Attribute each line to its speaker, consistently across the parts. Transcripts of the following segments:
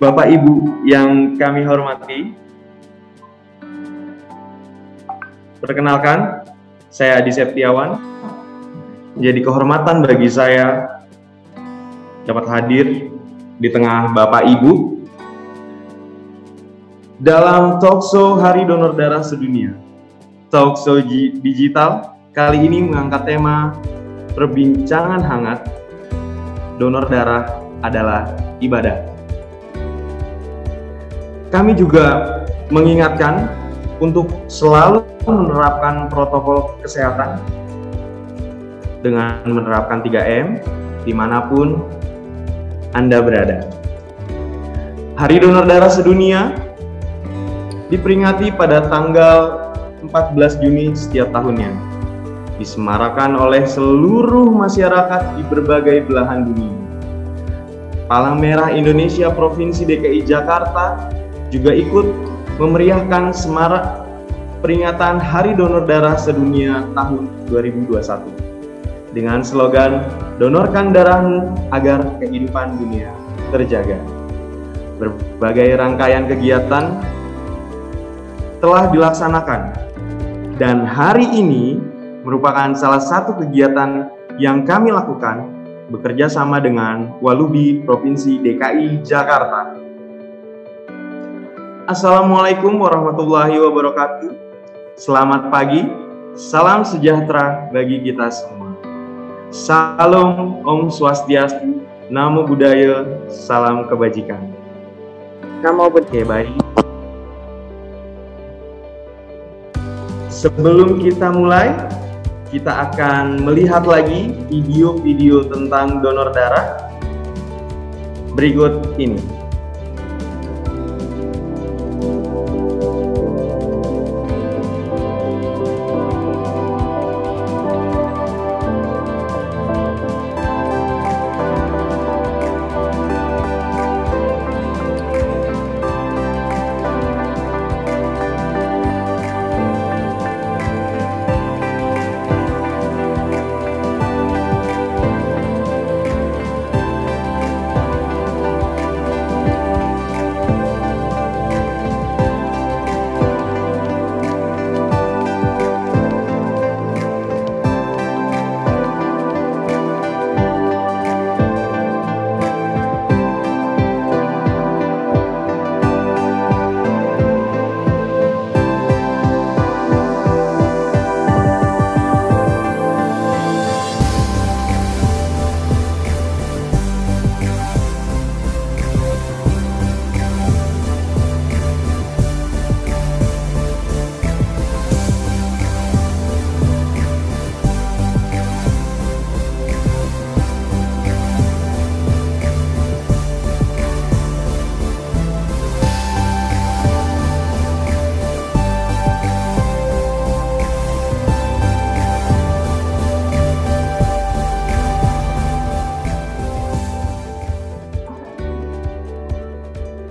Speaker 1: Bapak Ibu yang kami hormati, perkenalkan, saya Adi Septiawan. Jadi kehormatan bagi saya dapat hadir di tengah Bapak Ibu dalam talkshow Hari Donor Darah Sedunia. Talkshow digital kali ini mengangkat tema perbincangan hangat, donor darah adalah ibadah. Kami juga mengingatkan untuk selalu menerapkan protokol kesehatan dengan menerapkan 3M dimanapun Anda berada. Hari Donor Darah Sedunia diperingati pada tanggal 14 Juni setiap tahunnya, disemarakan oleh seluruh masyarakat di berbagai belahan dunia. Palang Merah Indonesia Provinsi DKI Jakarta juga ikut memeriahkan semarak peringatan Hari Donor Darah Sedunia tahun 2021 dengan slogan "Donorkan darahmu agar kehidupan dunia terjaga". Berbagai rangkaian kegiatan telah dilaksanakan dan hari ini merupakan salah satu kegiatan yang kami lakukan bekerja sama dengan Walubi Provinsi DKI Jakarta. Assalamualaikum warahmatullahi wabarakatuh. Selamat pagi, salam sejahtera bagi kita semua. Salam Om Swastiastu, Namo Buddhaya, salam kebajikan.
Speaker 2: Namo Buddhaya.
Speaker 1: Baik. Sebelum kita mulai, kita akan melihat lagi video-video tentang donor darah berikut ini.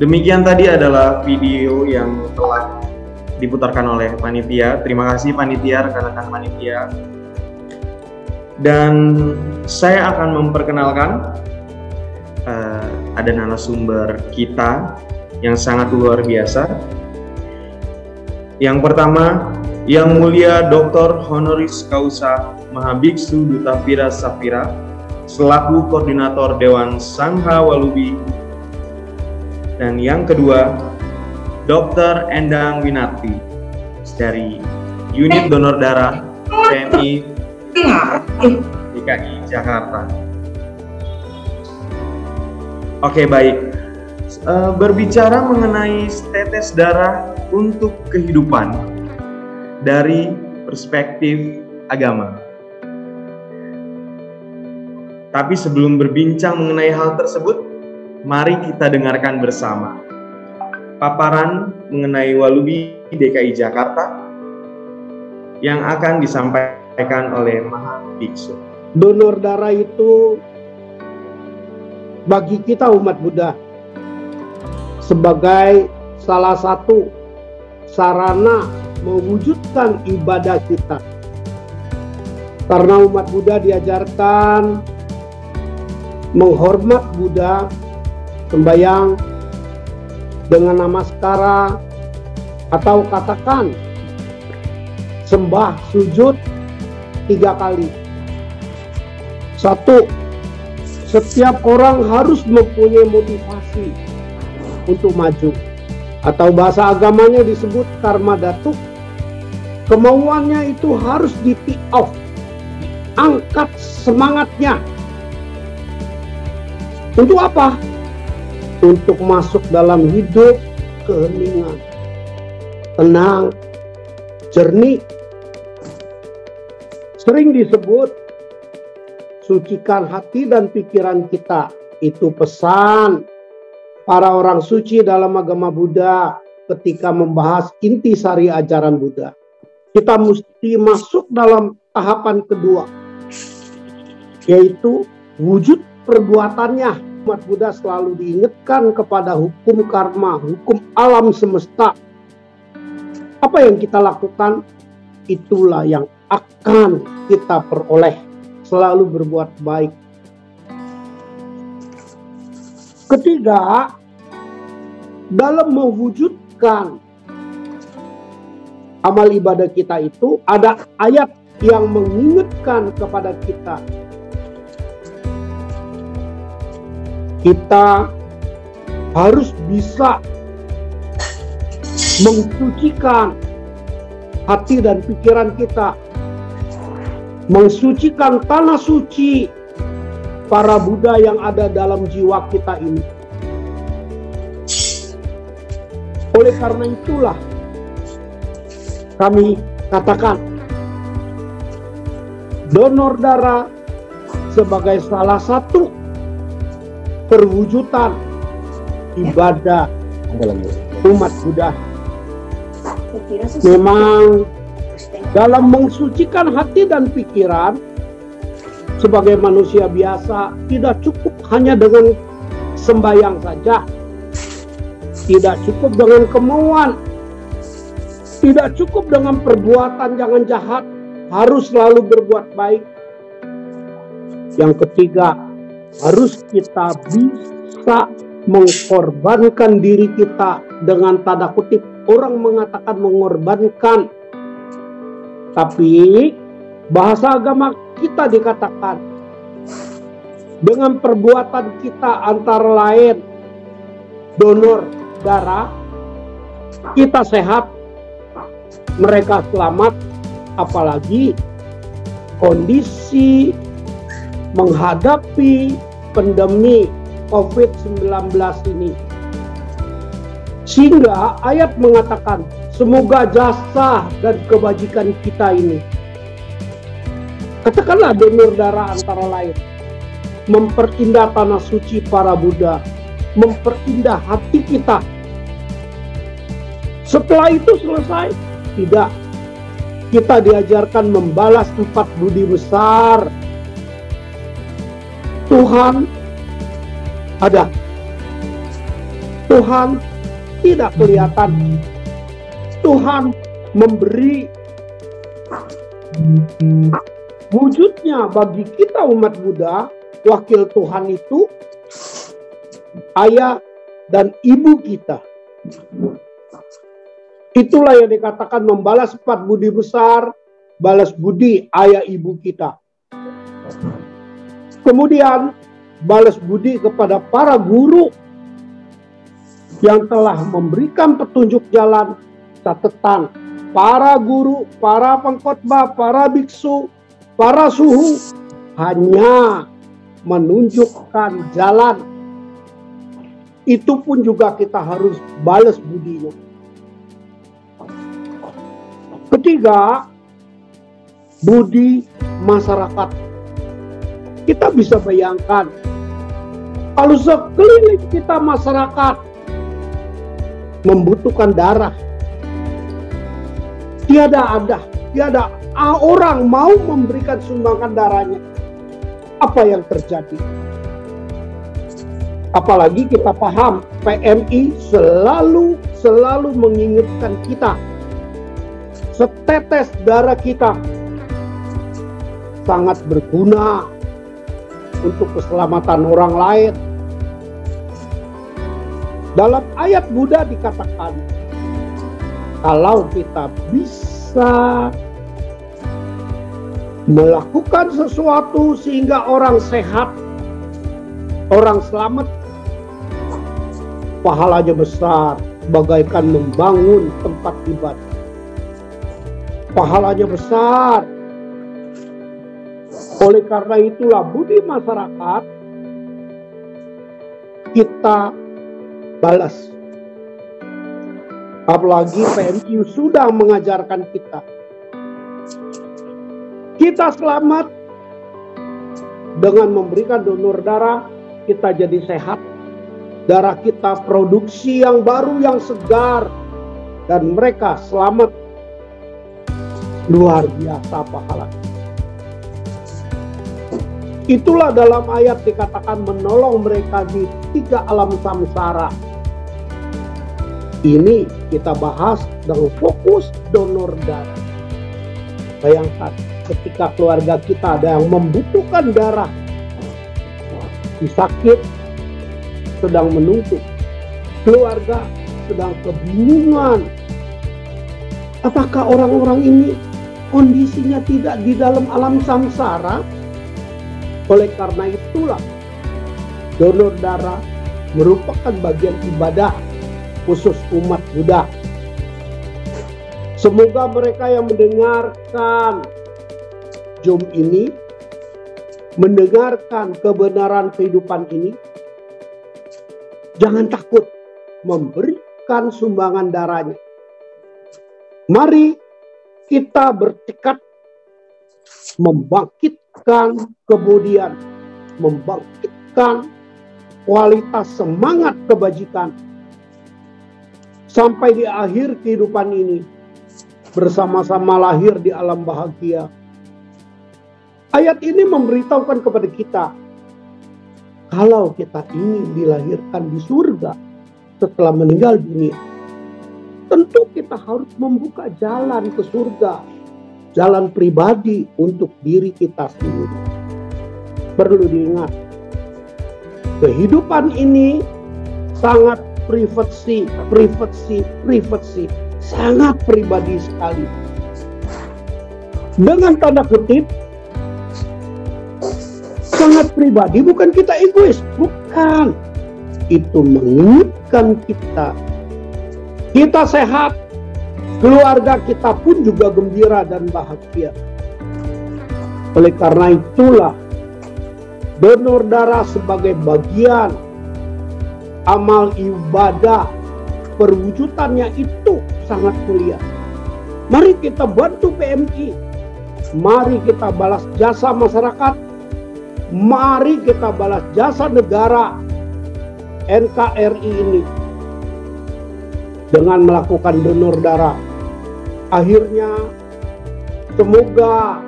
Speaker 1: Demikian tadi adalah video yang telah diputarkan oleh panitia. Terima kasih panitia, rekan-rekan panitia. Dan saya akan memperkenalkan ada narasumber kita yang sangat luar biasa. Yang pertama, Yang Mulia Dr. Honoris Causa Mahabiksu Duta Vira Safira selaku Koordinator Dewan Sangha Walubi. Dan yang kedua, Dr. Endang Winarti dari Unit Donor Darah PMI DKI Jakarta. Oke, baik. Berbicara mengenai tetes darah untuk kehidupan dari perspektif agama. Tapi sebelum berbincang mengenai hal tersebut, mari kita dengarkan bersama paparan mengenai Walubi DKI Jakarta yang akan disampaikan oleh Mahabiksu.
Speaker 2: Donor darah itu bagi kita umat Buddha sebagai salah satu sarana mewujudkan ibadah kita. Karena umat Buddha diajarkan menghormat Buddha, sembahyang, dengan namaskara atau katakan sembah sujud 3 kali. 1. Setiap orang harus mempunyai motivasi untuk maju, atau bahasa agamanya disebut karma datuk. Kemauannya itu harus di-pick off, angkat semangatnya. Untuk apa? Untuk masuk dalam hidup keheningan, tenang, jernih. Sering disebut sucikan hati dan pikiran kita. Itu pesan para orang suci dalam agama Buddha ketika membahas intisari ajaran Buddha. Kita mesti masuk dalam tahapan kedua, yaitu wujud perbuatannya. Umat Buddha selalu diingatkan kepada hukum karma, hukum alam semesta. Apa yang kita lakukan, itulah yang akan kita peroleh. Selalu berbuat baik. Ketiga, dalam mewujudkan amal ibadah kita itu, ada ayat yang mengingatkan kepada kita. Kita harus bisa mensucikan hati dan pikiran kita, mensucikan tanah suci para Buddha yang ada dalam jiwa kita ini. Oleh karena itulah kami katakan donor darah sebagai salah satu perwujudan ibadah umat Buddha. Memang dalam mensucikan hati dan pikiran sebagai manusia biasa tidak cukup hanya dengan sembahyang saja, tidak cukup dengan kemauan, tidak cukup dengan perbuatan jangan jahat, harus selalu berbuat baik. Yang ketiga, harus kita bisa mengorbankan diri kita. Dengan tanda kutip, orang mengatakan mengorbankan, tapi bahasa agama kita dikatakan dengan perbuatan kita antara lain donor darah, kita sehat, mereka selamat. Apalagi kondisi menghadapi pandemi COVID-19 ini. Sehingga ayat mengatakan, semoga jasa dan kebajikan kita ini, katakanlah donor darah antara lain, memperindah tanah suci para Buddha, memperindah hati kita. Setelah itu selesai? Tidak. Kita diajarkan membalas 4 budi besar. Tuhan ada. Tuhan tidak kelihatan. Tuhan memberi. Wujudnya bagi kita umat Buddha, wakil Tuhan itu ayah dan ibu kita. Itulah yang dikatakan membalas 4 budi besar, balas budi ayah ibu kita. Kemudian balas budi kepada para guru yang telah memberikan petunjuk jalan, catatan. Para guru, para pengkhotbah, para biksu, para suhu hanya menunjukkan jalan. Itu pun juga kita harus balas budinya. Ketiga, budi masyarakat. Kita bisa bayangkan, kalau sekeliling kita masyarakat membutuhkan darah, tiada orang mau memberikan sumbangan darahnya, apa yang terjadi? Apalagi kita paham PMI selalu mengingatkan kita, setetes darah kita sangat berguna untuk keselamatan orang lain. Dalam ayat Buddha dikatakan, kalau kita bisa melakukan sesuatu sehingga orang sehat, orang selamat, pahalanya besar, bagaikan membangun tempat ibadah. Pahalanya besar. Oleh karena itulah budi masyarakat kita balas. Apalagi PMI sudah mengajarkan kita. Kita selamat dengan memberikan donor darah, kita jadi sehat. Darah kita produksi yang baru, yang segar. Dan mereka selamat. Luar biasa pahala. Itulah dalam ayat dikatakan menolong mereka di 3 alam samsara. Ini kita bahas dengan fokus donor darah. Bayangkan ketika keluarga kita ada yang membutuhkan darah, sakit, sedang menuntut, keluarga sedang kebingungan. Apakah orang-orang ini kondisinya tidak di dalam alam samsara? Oleh karena itulah donor darah merupakan bagian ibadah khusus umat Buddha. Semoga mereka yang mendengarkan Zoom ini, mendengarkan kebenaran kehidupan ini, jangan takut memberikan sumbangan darahnya. Mari kita bertekad membangkitkan kemudian, membangkitkan kualitas semangat kebajikan sampai di akhir kehidupan ini bersama-sama lahir di alam bahagia. Ayat ini memberitahukan kepada kita, kalau kita ingin dilahirkan di surga setelah meninggal dunia, tentu kita harus membuka jalan ke surga, jalan pribadi untuk diri kita sendiri. Perlu diingat, kehidupan ini sangat privasi, sangat pribadi sekali. Dengan tanda kutip, sangat pribadi, bukan kita egois, bukan. Itu mengingatkan kita sehat, keluarga kita pun juga gembira dan bahagia. Oleh karena itulah donor darah sebagai bagian amal ibadah, perwujudannya itu sangat mulia. Mari kita bantu PMI, mari kita balas jasa masyarakat, mari kita balas jasa negara NKRI ini dengan melakukan donor darah. Akhirnya semoga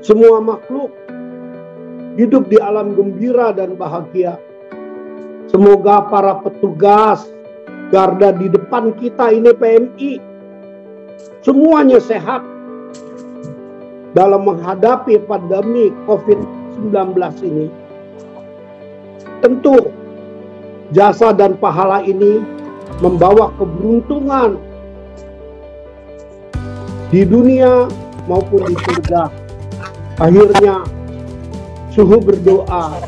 Speaker 2: semua makhluk hidup di alam gembira dan bahagia. Semoga para petugas garda di depan kita ini PMI semuanya sehat dalam menghadapi pandemi COVID-19 ini. Tentu jasa dan pahala ini membawa keberuntungan di dunia maupun di surga. Akhirnya suhu berdoa,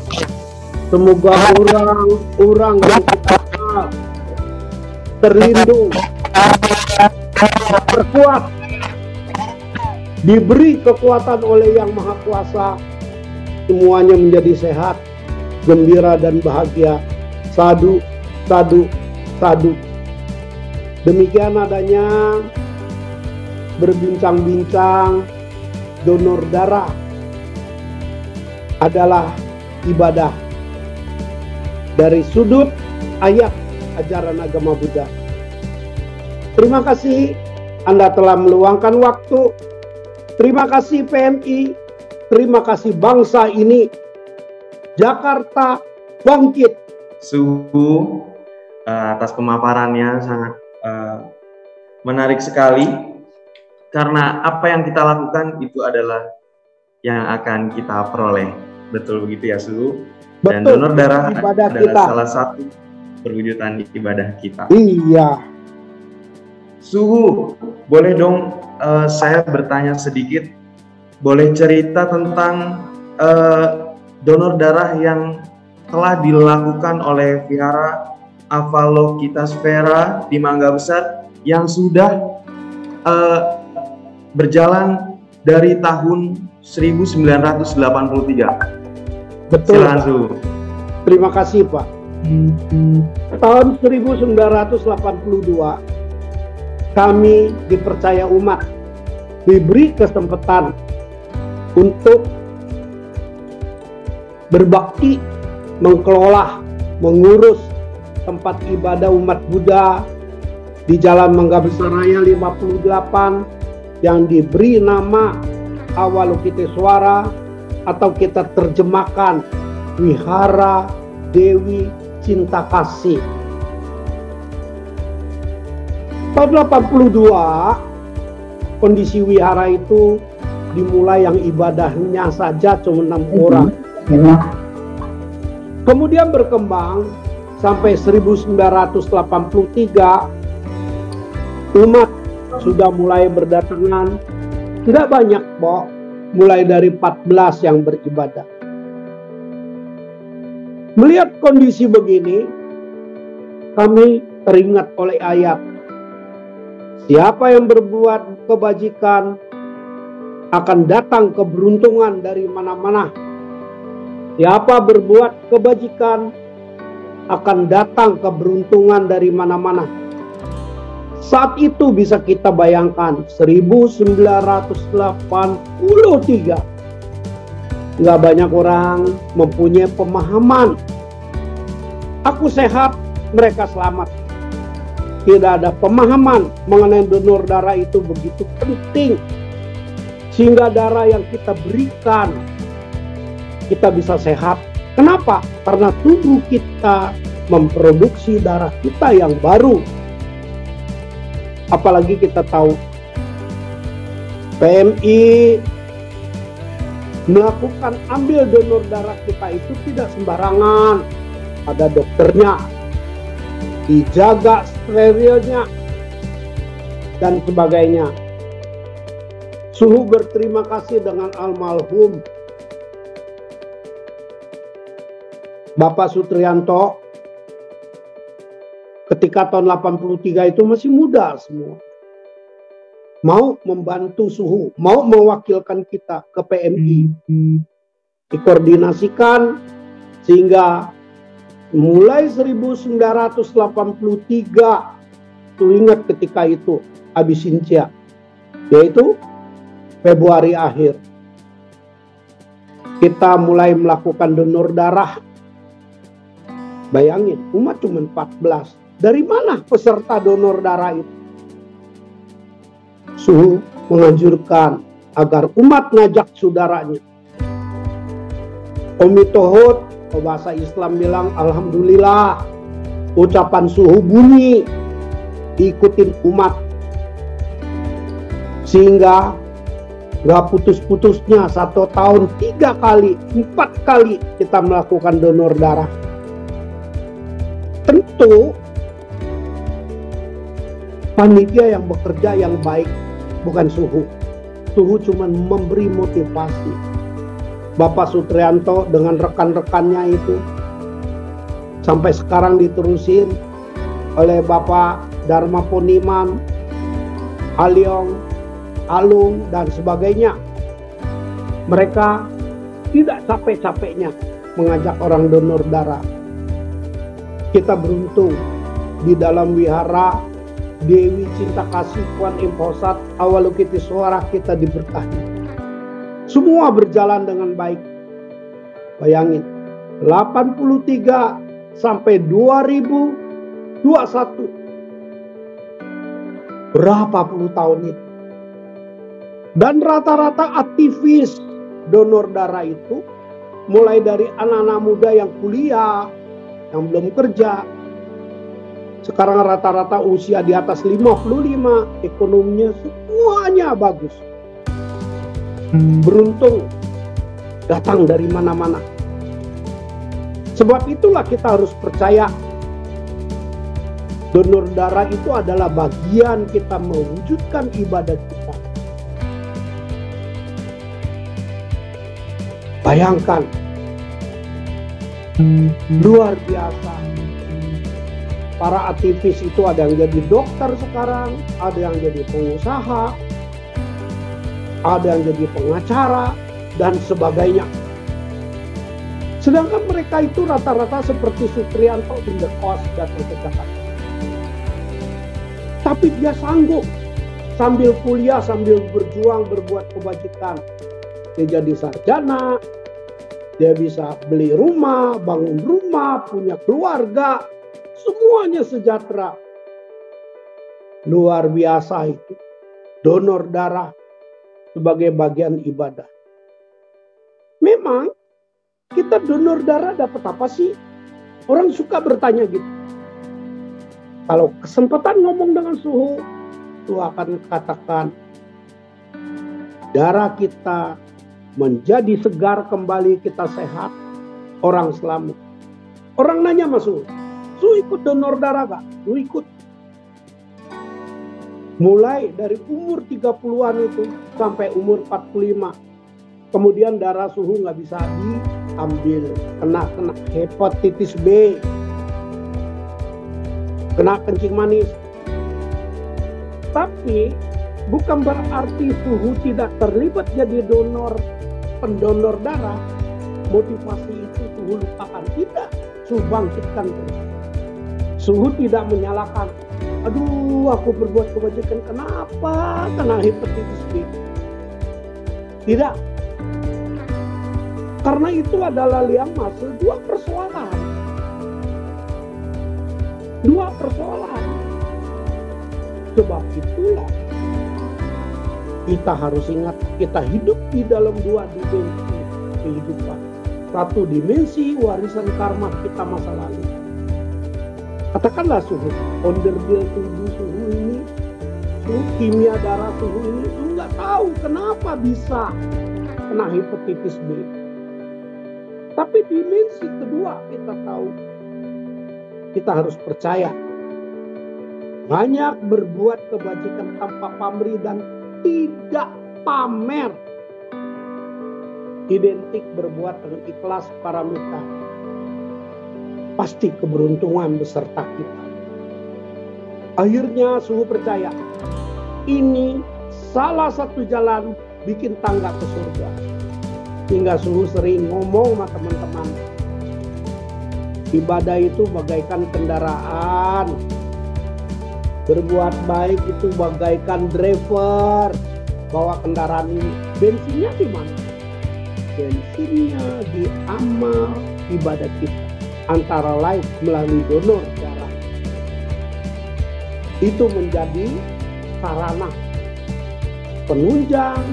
Speaker 2: semoga orang-orang yang kita kenal terlindung, terkuat, diberi kekuatan oleh Yang Maha Kuasa, semuanya menjadi sehat, gembira dan bahagia. Sadu, sadu, sadu. Demikian adanya berbincang-bincang donor darah adalah ibadah dari sudut ayat ajaran agama Buddha. Terima kasih Anda telah meluangkan waktu. Terima kasih PMI. Terima kasih bangsa ini. Jakarta bangkit.
Speaker 1: Suhu atas pemaparannya sangat menarik sekali, karena apa yang kita lakukan itu adalah yang akan kita peroleh. Betul begitu ya Suhu? Dan
Speaker 2: Betul,
Speaker 1: donor darah
Speaker 2: ibadah
Speaker 1: adalah
Speaker 2: kita.
Speaker 1: salah satu perwujudan ibadah kita.
Speaker 2: Iya.
Speaker 1: Suhu, boleh dong saya bertanya sedikit, boleh cerita tentang donor darah yang telah dilakukan oleh Vihara Avalokitesvara di Mangga Besar yang sudah berjalan dari tahun 1983.
Speaker 2: Betul.
Speaker 1: Silakan, Suhu.
Speaker 2: Terima kasih, Pak. Tahun 1982 kami dipercaya umat, diberi kesempatan untuk berbakti, mengelola, mengurus tempat ibadah umat Buddha di Jalan Mangga Besar Raya 58 yang diberi nama Avalokitesvara, atau kita terjemahkan Wihara Dewi Cinta Kasih. Tahun 82 kondisi wihara itu dimulai yang ibadahnya saja cuma 6 orang. Kemudian berkembang sampai 1983 umat sudah mulai berdatangan, tidak banyak, Pak, mulai dari 14 yang beribadah. Melihat kondisi begini, kami teringat oleh ayat, siapa yang berbuat kebajikan akan datang keberuntungan dari mana-mana. Siapa berbuat kebajikan akan datang keberuntungan dari mana-mana. Saat itu bisa kita bayangkan 1983. Nggak banyak orang mempunyai pemahaman. Aku sehat, mereka selamat. Tidak ada pemahaman mengenai donor darah itu begitu penting. Sehingga darah yang kita berikan, kita bisa sehat. Kenapa? Karena tubuh kita memproduksi darah kita yang baru. Apalagi kita tahu PMI melakukan ambil donor darah kita itu tidak sembarangan. Ada dokternya, dijaga sterilnya, dan sebagainya. Suhu berterima kasih dengan almarhum Bapak Sutrianto. Ketika tahun 83 itu masih muda semua. Mau membantu Suhu, mau mewakilkan kita ke PMI. Dikoordinasikan sehingga mulai 1983, tuh ingat ketika itu Abisincia, yaitu Februari akhir, kita mulai melakukan donor darah. Bayangin, umat cuma 14. Dari mana peserta donor darah itu? Suhu menganjurkan agar umat ngajak saudaranya. Omi Tohut, bahasa Islam bilang alhamdulillah. Ucapan Suhu bunyi, diikutin umat. Sehingga gak putus-putusnya 1 tahun 3 kali, 4 kali kita melakukan donor darah. Tentu panitia yang bekerja yang baik, bukan Suhu. Suhu cuma memberi motivasi. Bapak Sutrianto dengan rekan-rekannya itu sampai sekarang diterusin oleh Bapak Dharma Poniman, Aliong, Alung, dan sebagainya. Mereka tidak capek-capeknya mengajak orang donor darah. Kita beruntung di dalam wihara Dewi Cinta Kasih Kuan Im Posat Avalokitesvara kita diberkahi. Semua berjalan dengan baik. Bayangin, 83 sampai 2021. Berapa puluh tahun itu? Dan rata-rata aktivis donor darah itu mulai dari anak-anak muda yang kuliah, yang belum kerja. Sekarang rata-rata usia di atas 55, ekonominya semuanya bagus. Beruntung datang dari mana-mana. Sebab itulah kita harus percaya donor darah itu adalah bagian kita mewujudkan ibadah kita. Bayangkan, luar biasa. Para aktivis itu ada yang jadi dokter sekarang, ada yang jadi pengusaha, ada yang jadi pengacara, dan sebagainya. Sedangkan mereka itu rata-rata seperti Supriyanto Indekos datang ke Jakarta. Tapi dia sanggup sambil kuliah, sambil berjuang, berbuat kebajikan. Dia jadi sarjana, dia bisa beli rumah, bangun rumah, punya keluarga, semuanya sejahtera. Luar biasa itu. Donor darah sebagai bagian ibadah. Memang kita donor darah dapat apa sih? Orang suka bertanya gitu. Kalau kesempatan ngomong dengan suhu, itu akan katakan darah kita menjadi segar kembali, kita sehat, orang selamat. Orang nanya sama suhu ikut donor darah gak? Suhu ikut. Mulai dari umur 30-an itu sampai umur 45. Kemudian darah suhu nggak bisa diambil, kena hepatitis B, kena kencing manis. Tapi bukan berarti suhu tidak terlibat jadi pendonor darah. Motivasi itu suhu lupakan, tidak. Suhu bangkitkan terus. Suhu tidak menyalahkan. Aduh, aku berbuat kebajikan, kenapa kena hepatitis B? Tidak. Karena itu adalah liang masuk dua persoalan. Sebab itulah kita harus ingat, kita hidup di dalam dua dimensi kehidupan. Satu dimensi warisan karma kita masa lalu. Katakanlah suhu, onderdil tubuh suhu ini, suhu kimia darah suhu ini, lu nggak tahu kenapa bisa kena hepatitis B. Tapi dimensi kedua kita tahu, kita harus percaya. Banyak berbuat kebajikan tanpa pamrih dan tidak pamer. Identik berbuat dengan ikhlas para mitra. Pasti keberuntungan beserta kita. Akhirnya suhu percaya, ini salah satu jalan bikin tangga ke surga. Hingga suhu sering ngomong sama teman-teman, ibadah itu bagaikan kendaraan, berbuat baik itu bagaikan driver bawa kendaraan ini. Bensinnya di mana? Bensinnya di amal ibadah kita, antara lain melalui donor darah. Itu menjadi sarana penunjang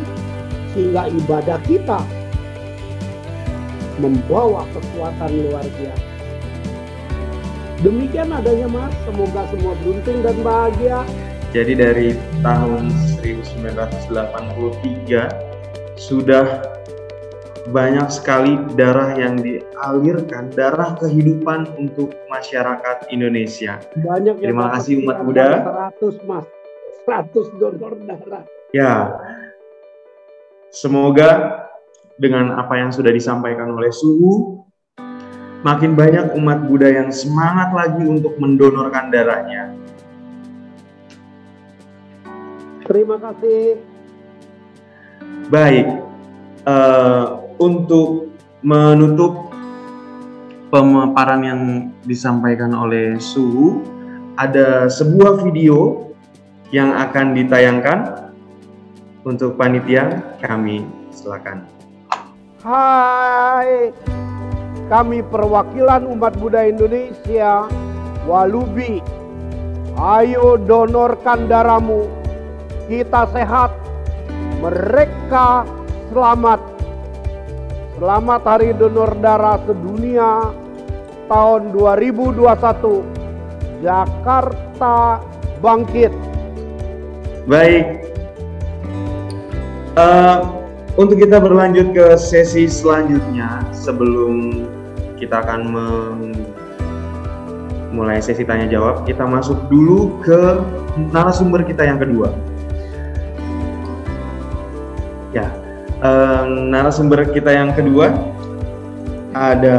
Speaker 2: sehingga ibadah kita membawa kekuatan luar biasa. Demikian adanya Mas, semoga semua beruntung dan bahagia.
Speaker 1: Jadi dari tahun 1983 sudah banyak sekali darah yang dialirkan, darah kehidupan untuk masyarakat Indonesia.
Speaker 2: Banyak.
Speaker 1: Terima kasih umat Buddha.
Speaker 2: 100 Mas, 100 donor darah.
Speaker 1: Ya, semoga dengan apa yang sudah disampaikan oleh Suhu, makin banyak umat Buddha yang semangat lagi untuk mendonorkan darahnya.
Speaker 2: Terima kasih.
Speaker 1: Baik, untuk menutup pemaparan yang disampaikan oleh Suhu, ada sebuah video yang akan ditayangkan untuk panitia. Kami silakan.
Speaker 2: Hai, kami perwakilan umat Buddha Indonesia, Walubi. Ayo donorkan darahmu, kita sehat, mereka selamat. Selamat Hari Donor Darah Sedunia tahun 2021. Jakarta bangkit.
Speaker 1: Baik, untuk kita berlanjut ke sesi selanjutnya, sebelum kita akan mulai sesi tanya jawab. Kita masuk dulu ke narasumber kita yang kedua. Ya, narasumber kita yang kedua ada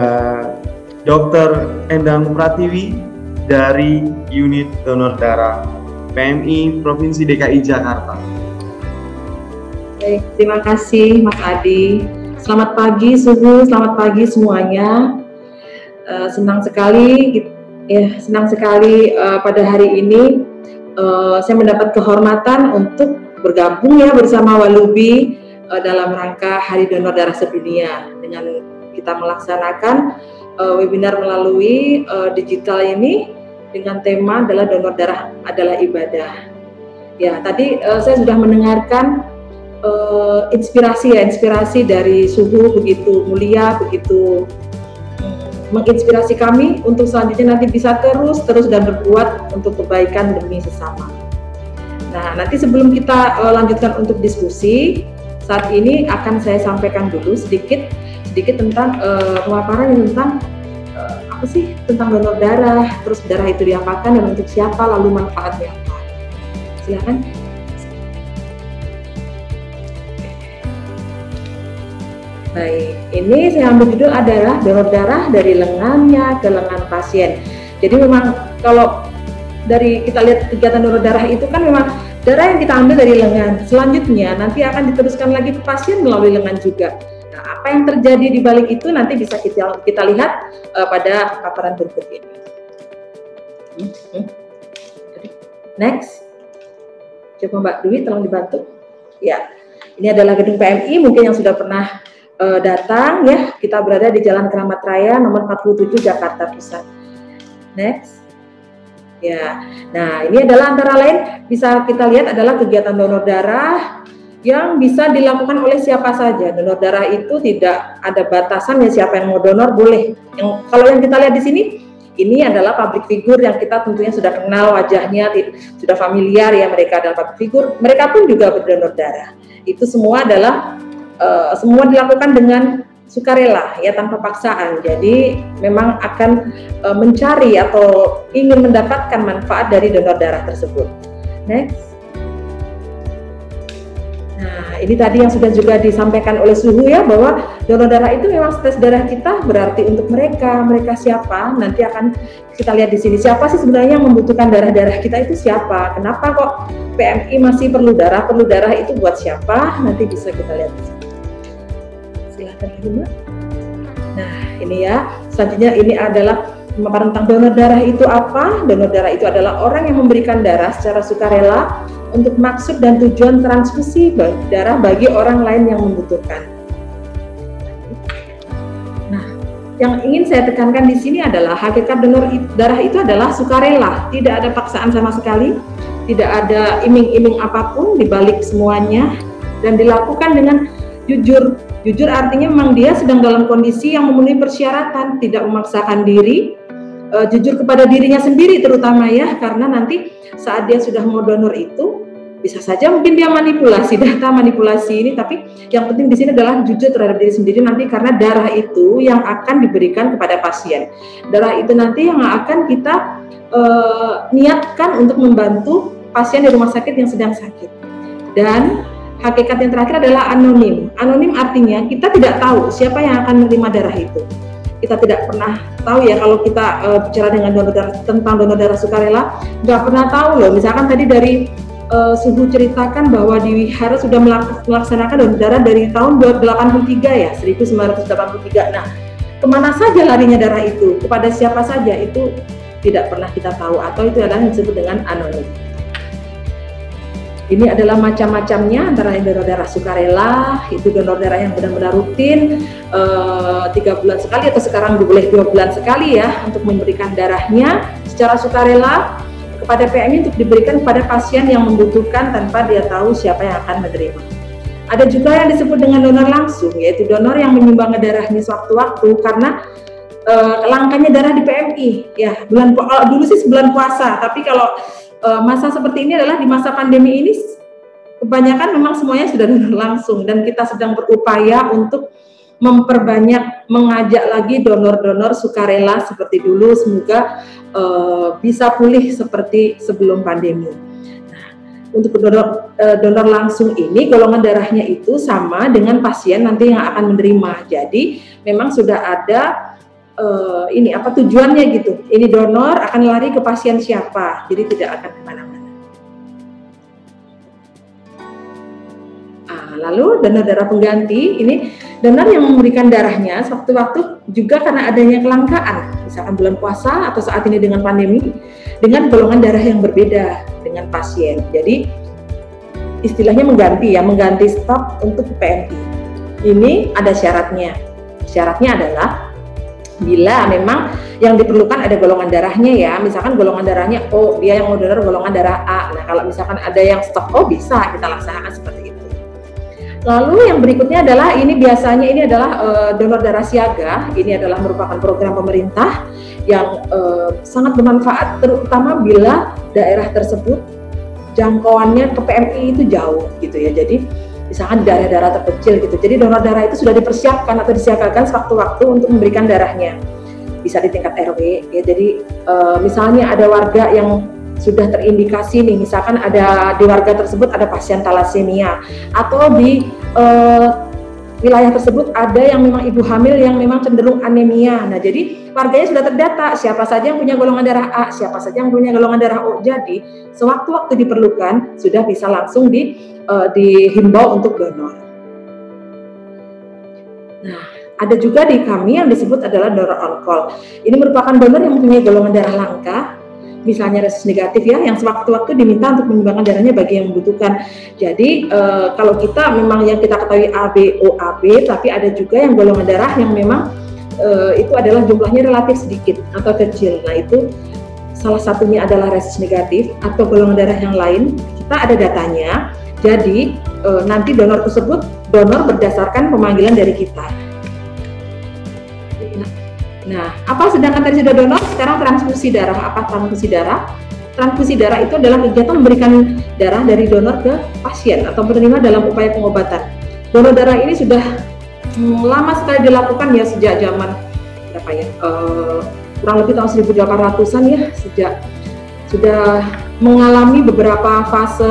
Speaker 1: Dr. Endang Pratiwi dari Unit Donor Darah PMI Provinsi DKI Jakarta.
Speaker 3: Baik, terima kasih Mas Adi. Selamat pagi Suhu, selamat pagi semuanya. Senang sekali pada hari ini saya mendapat kehormatan untuk bergabung ya bersama Walubi dalam rangka Hari Donor Darah Sedunia dengan kita melaksanakan webinar melalui digital ini dengan tema adalah donor darah adalah ibadah. Ya, tadi saya sudah mendengarkan inspirasi dari Suhu begitu mulia, begitu menginspirasi kami untuk selanjutnya nanti bisa terus dan berbuat untuk kebaikan demi sesama. Nah, nanti sebelum kita lanjutkan untuk diskusi, saat ini akan saya sampaikan dulu sedikit tentang pemaparan tentang apa sih tentang donor darah, terus darah itu diapakan dan untuk siapa, lalu manfaatnya apa. Silakan. Baik, ini saya ambil judul adalah donor darah dari lengannya ke lengan pasien. Jadi memang kalau dari kita lihat kegiatan donor darah itu kan memang darah yang kita ambil dari lengan. Selanjutnya nanti akan diteruskan lagi ke pasien melalui lengan juga. Nah, apa yang terjadi di balik itu nanti bisa kita lihat pada paparan berikut ini. Next. Coba Mbak Dwi tolong dibantu. Ya, ini adalah gedung PMI mungkin yang sudah pernah datang ya, kita berada di Jalan Keramat Raya nomor 47 Jakarta Pusat. Next. Ya. Nah, ini adalah antara lain bisa kita lihat adalah kegiatan donor darah yang bisa dilakukan oleh siapa saja. Donor darah itu tidak ada batasan ya, siapa yang mau donor boleh. Kalau yang kita lihat di sini ini adalah public figure yang kita tentunya sudah kenal wajahnya, sudah familiar ya, mereka adalah public figure. Mereka pun juga berdonor darah. Itu semua adalah semua dilakukan dengan sukarela ya, tanpa paksaan. Jadi memang akan mencari atau ingin mendapatkan manfaat dari donor darah tersebut. Next. Nah, ini tadi yang sudah juga disampaikan oleh Suhu ya, bahwa donor darah itu memang stres darah kita berarti untuk mereka siapa? Nanti akan kita lihat di sini siapa sih sebenarnya yang membutuhkan darah-darah kita itu siapa? Kenapa kok PMI masih perlu darah itu buat siapa? Nanti bisa kita lihat di sini. Silakan lagi Mbak. Nah, ini ya, selanjutnya ini adalah pemaparan tentang donor darah itu apa? Donor darah itu adalah orang yang memberikan darah secara sukarela untuk maksud dan tujuan transfusi darah bagi orang lain yang membutuhkan. Nah, yang ingin saya tekankan di sini adalah hakikat donor darah itu adalah sukarela, tidak ada paksaan sama sekali, tidak ada iming-iming apapun di balik semuanya, dan dilakukan dengan jujur. Jujur artinya memang dia sedang dalam kondisi yang memenuhi persyaratan, tidak memaksakan diri, jujur kepada dirinya sendiri terutama ya, karena nanti saat dia sudah mau donor itu bisa saja mungkin dia manipulasi data, manipulasi ini, tapi yang penting di sini adalah jujur terhadap diri sendiri nanti, karena darah itu yang akan diberikan kepada pasien. Darah itu nanti yang akan kita niatkan untuk membantu pasien di rumah sakit yang sedang sakit. Dan hakikat yang terakhir adalah anonim. Anonim artinya kita tidak tahu siapa yang akan menerima darah itu. Kita tidak pernah tahu ya, kalau kita bicara dengan donor darah, tentang donor darah sukarela, nggak pernah tahu loh. Misalkan tadi dari Suhu ceritakan bahwa di Wihara sudah melaksanakan donor darah dari tahun 1983 ya, 1983. Nah, kemana saja larinya darah itu? Kepada siapa saja itu tidak pernah kita tahu, atau itu adalah yang disebut dengan anonim. Ini adalah macam-macamnya, antara lain donor darah sukarela, itu donor darah yang benar-benar rutin 3 bulan sekali, atau sekarang boleh 2 bulan sekali ya, untuk memberikan darahnya secara sukarela kepada PMI untuk diberikan kepada pasien yang membutuhkan tanpa dia tahu siapa yang akan menerima. Ada juga yang disebut dengan donor langsung, yaitu donor yang menyumbang darahnya sewaktu-waktu, karena langkanya darah di PMI ya, dulu sih sebulan puasa, tapi kalau masa seperti ini adalah di masa pandemi ini kebanyakan memang semuanya sudah donor langsung, dan kita sedang berupaya untuk memperbanyak, mengajak lagi donor-donor sukarela seperti dulu, semoga bisa pulih seperti sebelum pandemi. Nah, untuk donor langsung ini golongan darahnya itu sama dengan pasien nanti yang akan menerima. Jadi memang sudah ada ini apa tujuannya gitu. Ini donor akan lari ke pasien siapa, jadi tidak akan kemana-mana. Lalu donor darah pengganti ini donor yang memberikan darahnya sewaktu-waktu juga karena adanya kelangkaan, misalkan bulan puasa atau saat ini dengan pandemi, dengan golongan darah yang berbeda dengan pasien. Jadi istilahnya mengganti stok untuk PMI. Ini ada syaratnya. Syaratnya adalah bila memang yang diperlukan ada golongan darahnya ya, misalkan golongan darahnya O, dia yang mau donor golongan darah A. Nah kalau misalkan ada yang stok O bisa kita laksanakan seperti itu. Lalu yang berikutnya adalah ini biasanya ini adalah donor darah siaga. Ini adalah merupakan program pemerintah yang sangat bermanfaat terutama bila daerah tersebut jangkauannya ke PMI itu jauh gitu ya. Jadi misalkan daerah-daerah terpencil gitu. Jadi donor darah itu sudah dipersiapkan atau disiagakan sewaktu-waktu untuk memberikan darahnya. Bisa di tingkat RW ya. Jadi misalnya ada warga yang sudah terindikasi nih, misalkan ada di warga tersebut ada pasien talasemia atau di wilayah tersebut ada yang memang ibu hamil yang memang cenderung anemia. Nah, jadi warganya sudah terdata siapa saja yang punya golongan darah A, siapa saja yang punya golongan darah O. Jadi, sewaktu-waktu diperlukan sudah bisa langsung dihimbau untuk donor. Nah, ada juga di kami yang disebut adalah donor on call. Ini merupakan donor yang mempunyai golongan darah langka, misalnya resus negatif ya, yang sewaktu-waktu diminta untuk menyumbangkan darahnya bagi yang membutuhkan. Jadi kalau kita memang yang kita ketahui AB, OAB, tapi ada juga yang golongan darah yang memang itu adalah jumlahnya relatif sedikit atau kecil. Nah itu salah satunya adalah resus negatif atau golongan darah yang lain. Kita ada datanya. Jadi nanti donor tersebut donor berdasarkan pemanggilan dari kita. Nah, apa sedangkan tadi sudah donor, sekarang transfusi darah. Apa transfusi darah? Transfusi darah itu adalah kegiatan memberikan darah dari donor ke pasien atau penerima dalam upaya pengobatan. Donor darah ini sudah lama sekali dilakukan ya, sejak zaman berapa ya? Kurang lebih tahun 1800-an ya, sejak sudah mengalami beberapa fase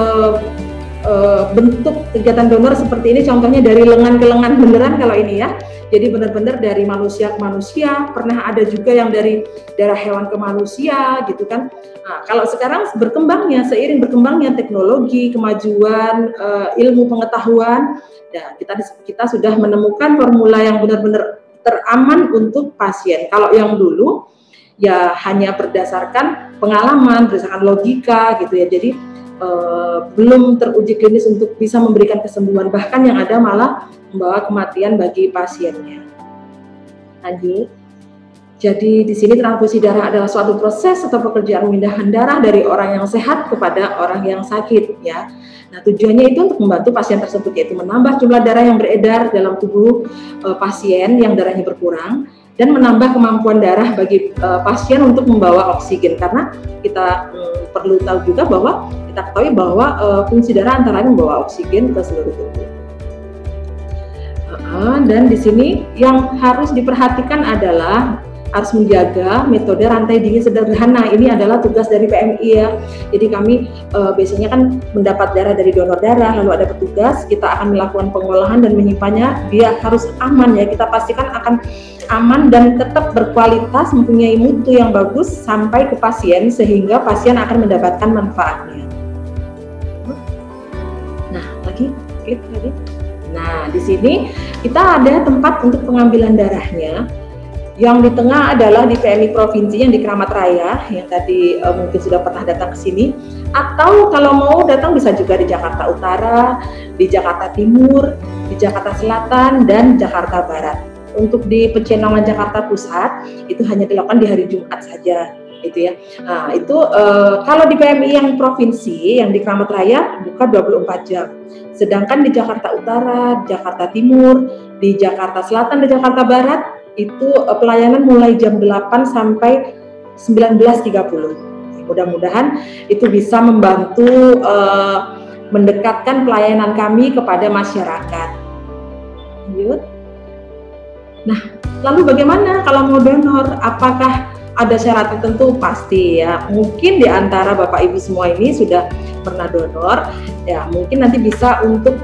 Speaker 3: bentuk kegiatan donor seperti ini. Contohnya dari lengan ke lengan beneran kalau ini ya. Jadi benar-benar dari manusia ke manusia, pernah ada juga yang dari darah hewan ke manusia gitu kan. Nah, kalau sekarang seiring berkembangnya teknologi, kemajuan, ilmu pengetahuan, ya kita sudah menemukan formula yang benar-benar teraman untuk pasien. Kalau yang dulu ya hanya berdasarkan pengalaman, berdasarkan logika gitu ya. Jadi belum teruji klinis untuk bisa memberikan kesembuhan, bahkan yang ada malah membawa kematian bagi pasiennya. Lanjut. Jadi di sini transfusi darah adalah suatu proses atau pekerjaan pemindahan darah dari orang yang sehat kepada orang yang sakit ya. Nah, tujuannya itu untuk membantu pasien tersebut, yaitu menambah jumlah darah yang beredar dalam tubuh pasien yang darahnya berkurang dan menambah kemampuan darah bagi pasien untuk membawa oksigen, karena kita perlu tahu juga bahwa kita ketahui bahwa fungsi darah antara lain membawa oksigen ke seluruh tubuh. Dan di sini yang harus diperhatikan adalah harus menjaga metode rantai dingin sederhana. Ini adalah tugas dari PMI ya. Jadi kami biasanya kan mendapat darah dari donor darah, lalu ada petugas, kita akan melakukan pengolahan dan menyimpannya. Dia harus aman ya, kita pastikan akan aman dan tetap berkualitas, mempunyai mutu yang bagus sampai ke pasien sehingga pasien akan mendapatkan manfaatnya. Nah, lagi klik tadi. Nah, di sini kita ada tempat untuk pengambilan darahnya. Yang di tengah adalah di PMI Provinsi yang di Keramat Raya, yang tadi mungkin sudah pernah datang ke sini. Atau kalau mau datang bisa juga di Jakarta Utara, di Jakarta Timur, di Jakarta Selatan, dan Jakarta Barat. Untuk di Pecenongan Jakarta Pusat, itu hanya dilakukan di hari Jumat saja. Itu ya. Nah, itu kalau di PMI yang Provinsi, yang di Keramat Raya, buka 24 jam. Sedangkan di Jakarta Utara, Jakarta Timur, di Jakarta Selatan, dan Jakarta Barat, itu pelayanan mulai jam 8 sampai 19.30. Mudah-mudahan itu bisa membantu mendekatkan pelayanan kami kepada masyarakat. Lanjut. Nah, lalu bagaimana kalau mau donor? Apakah ada syarat tertentu? Pasti ya. Mungkin di antara Bapak Ibu semua ini sudah pernah donor, ya mungkin nanti bisa untuk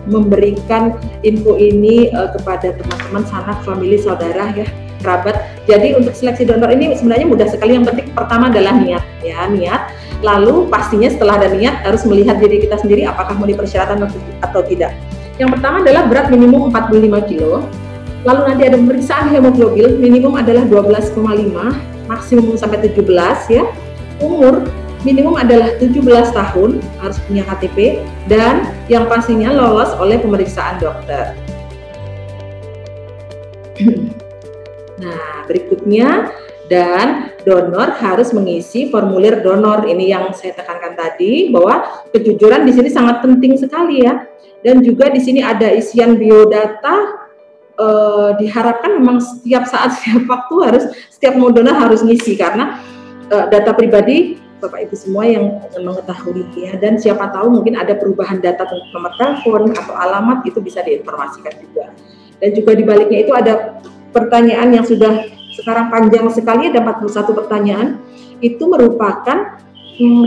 Speaker 3: memberikan info ini kepada teman-teman, sanak, famili, saudara ya, kerabat. Jadi untuk seleksi donor ini sebenarnya mudah sekali. Yang penting pertama adalah niat ya, niat. Lalu pastinya setelah ada niat harus melihat diri kita sendiri apakah memenuhi persyaratan atau tidak. Yang pertama adalah berat minimum 45 kilo. Lalu nanti ada pemeriksaan hemoglobin, minimum adalah 12,5, maksimum sampai 17 ya. Umur minimum adalah 17 tahun, harus punya KTP, dan yang pastinya lolos oleh pemeriksaan dokter. Nah, berikutnya, dan donor harus mengisi formulir donor. Ini yang saya tekankan tadi, bahwa kejujuran di sini sangat penting sekali ya. Dan juga di sini ada isian biodata. Diharapkan memang setiap saat, setiap waktu harus, setiap mau donor harus ngisi, karena data pribadi Bapak Ibu semua yang mengetahui ya, dan siapa tahu mungkin ada perubahan data tentang nomor telepon atau alamat, itu bisa diinformasikan juga. Dan juga di baliknya itu ada pertanyaan yang sudah sekarang panjang sekali, ada 41 pertanyaan, itu merupakan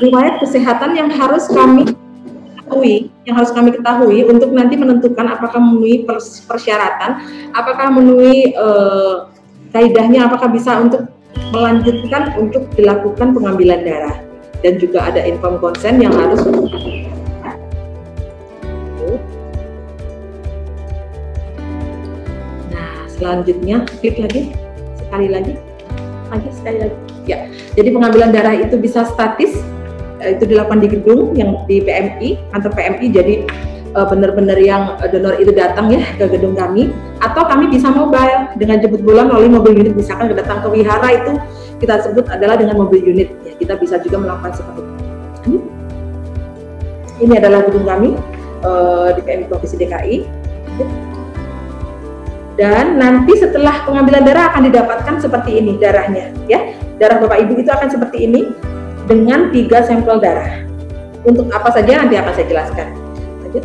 Speaker 3: riwayat kesehatan yang harus kami ketahui untuk nanti menentukan apakah memenuhi persyaratan, apakah memenuhi kaidahnya, apakah bisa untuk melanjutkan untuk dilakukan pengambilan darah. Dan juga ada inform consent yang harus. Nah, selanjutnya klik lagi, sekali lagi ya. Jadi pengambilan darah itu bisa statis, itu dilakukan di gedung yang di PMI, kantor PMI. Jadi benar-benar yang donor itu datang ya ke gedung kami, atau kami bisa mobile dengan jemput bola melalui mobil unit. Misalkan datang ke wihara, itu kita sebut adalah dengan mobil unit ya, kita bisa juga melakukan seperti ini. Ini adalah gedung kami di PMI Provinsi DKI. Dan nanti setelah pengambilan darah akan didapatkan seperti ini darahnya ya. Darah Bapak Ibu itu akan seperti ini, dengan 3 sampel darah. Untuk apa saja nanti akan saya jelaskan. Lanjut.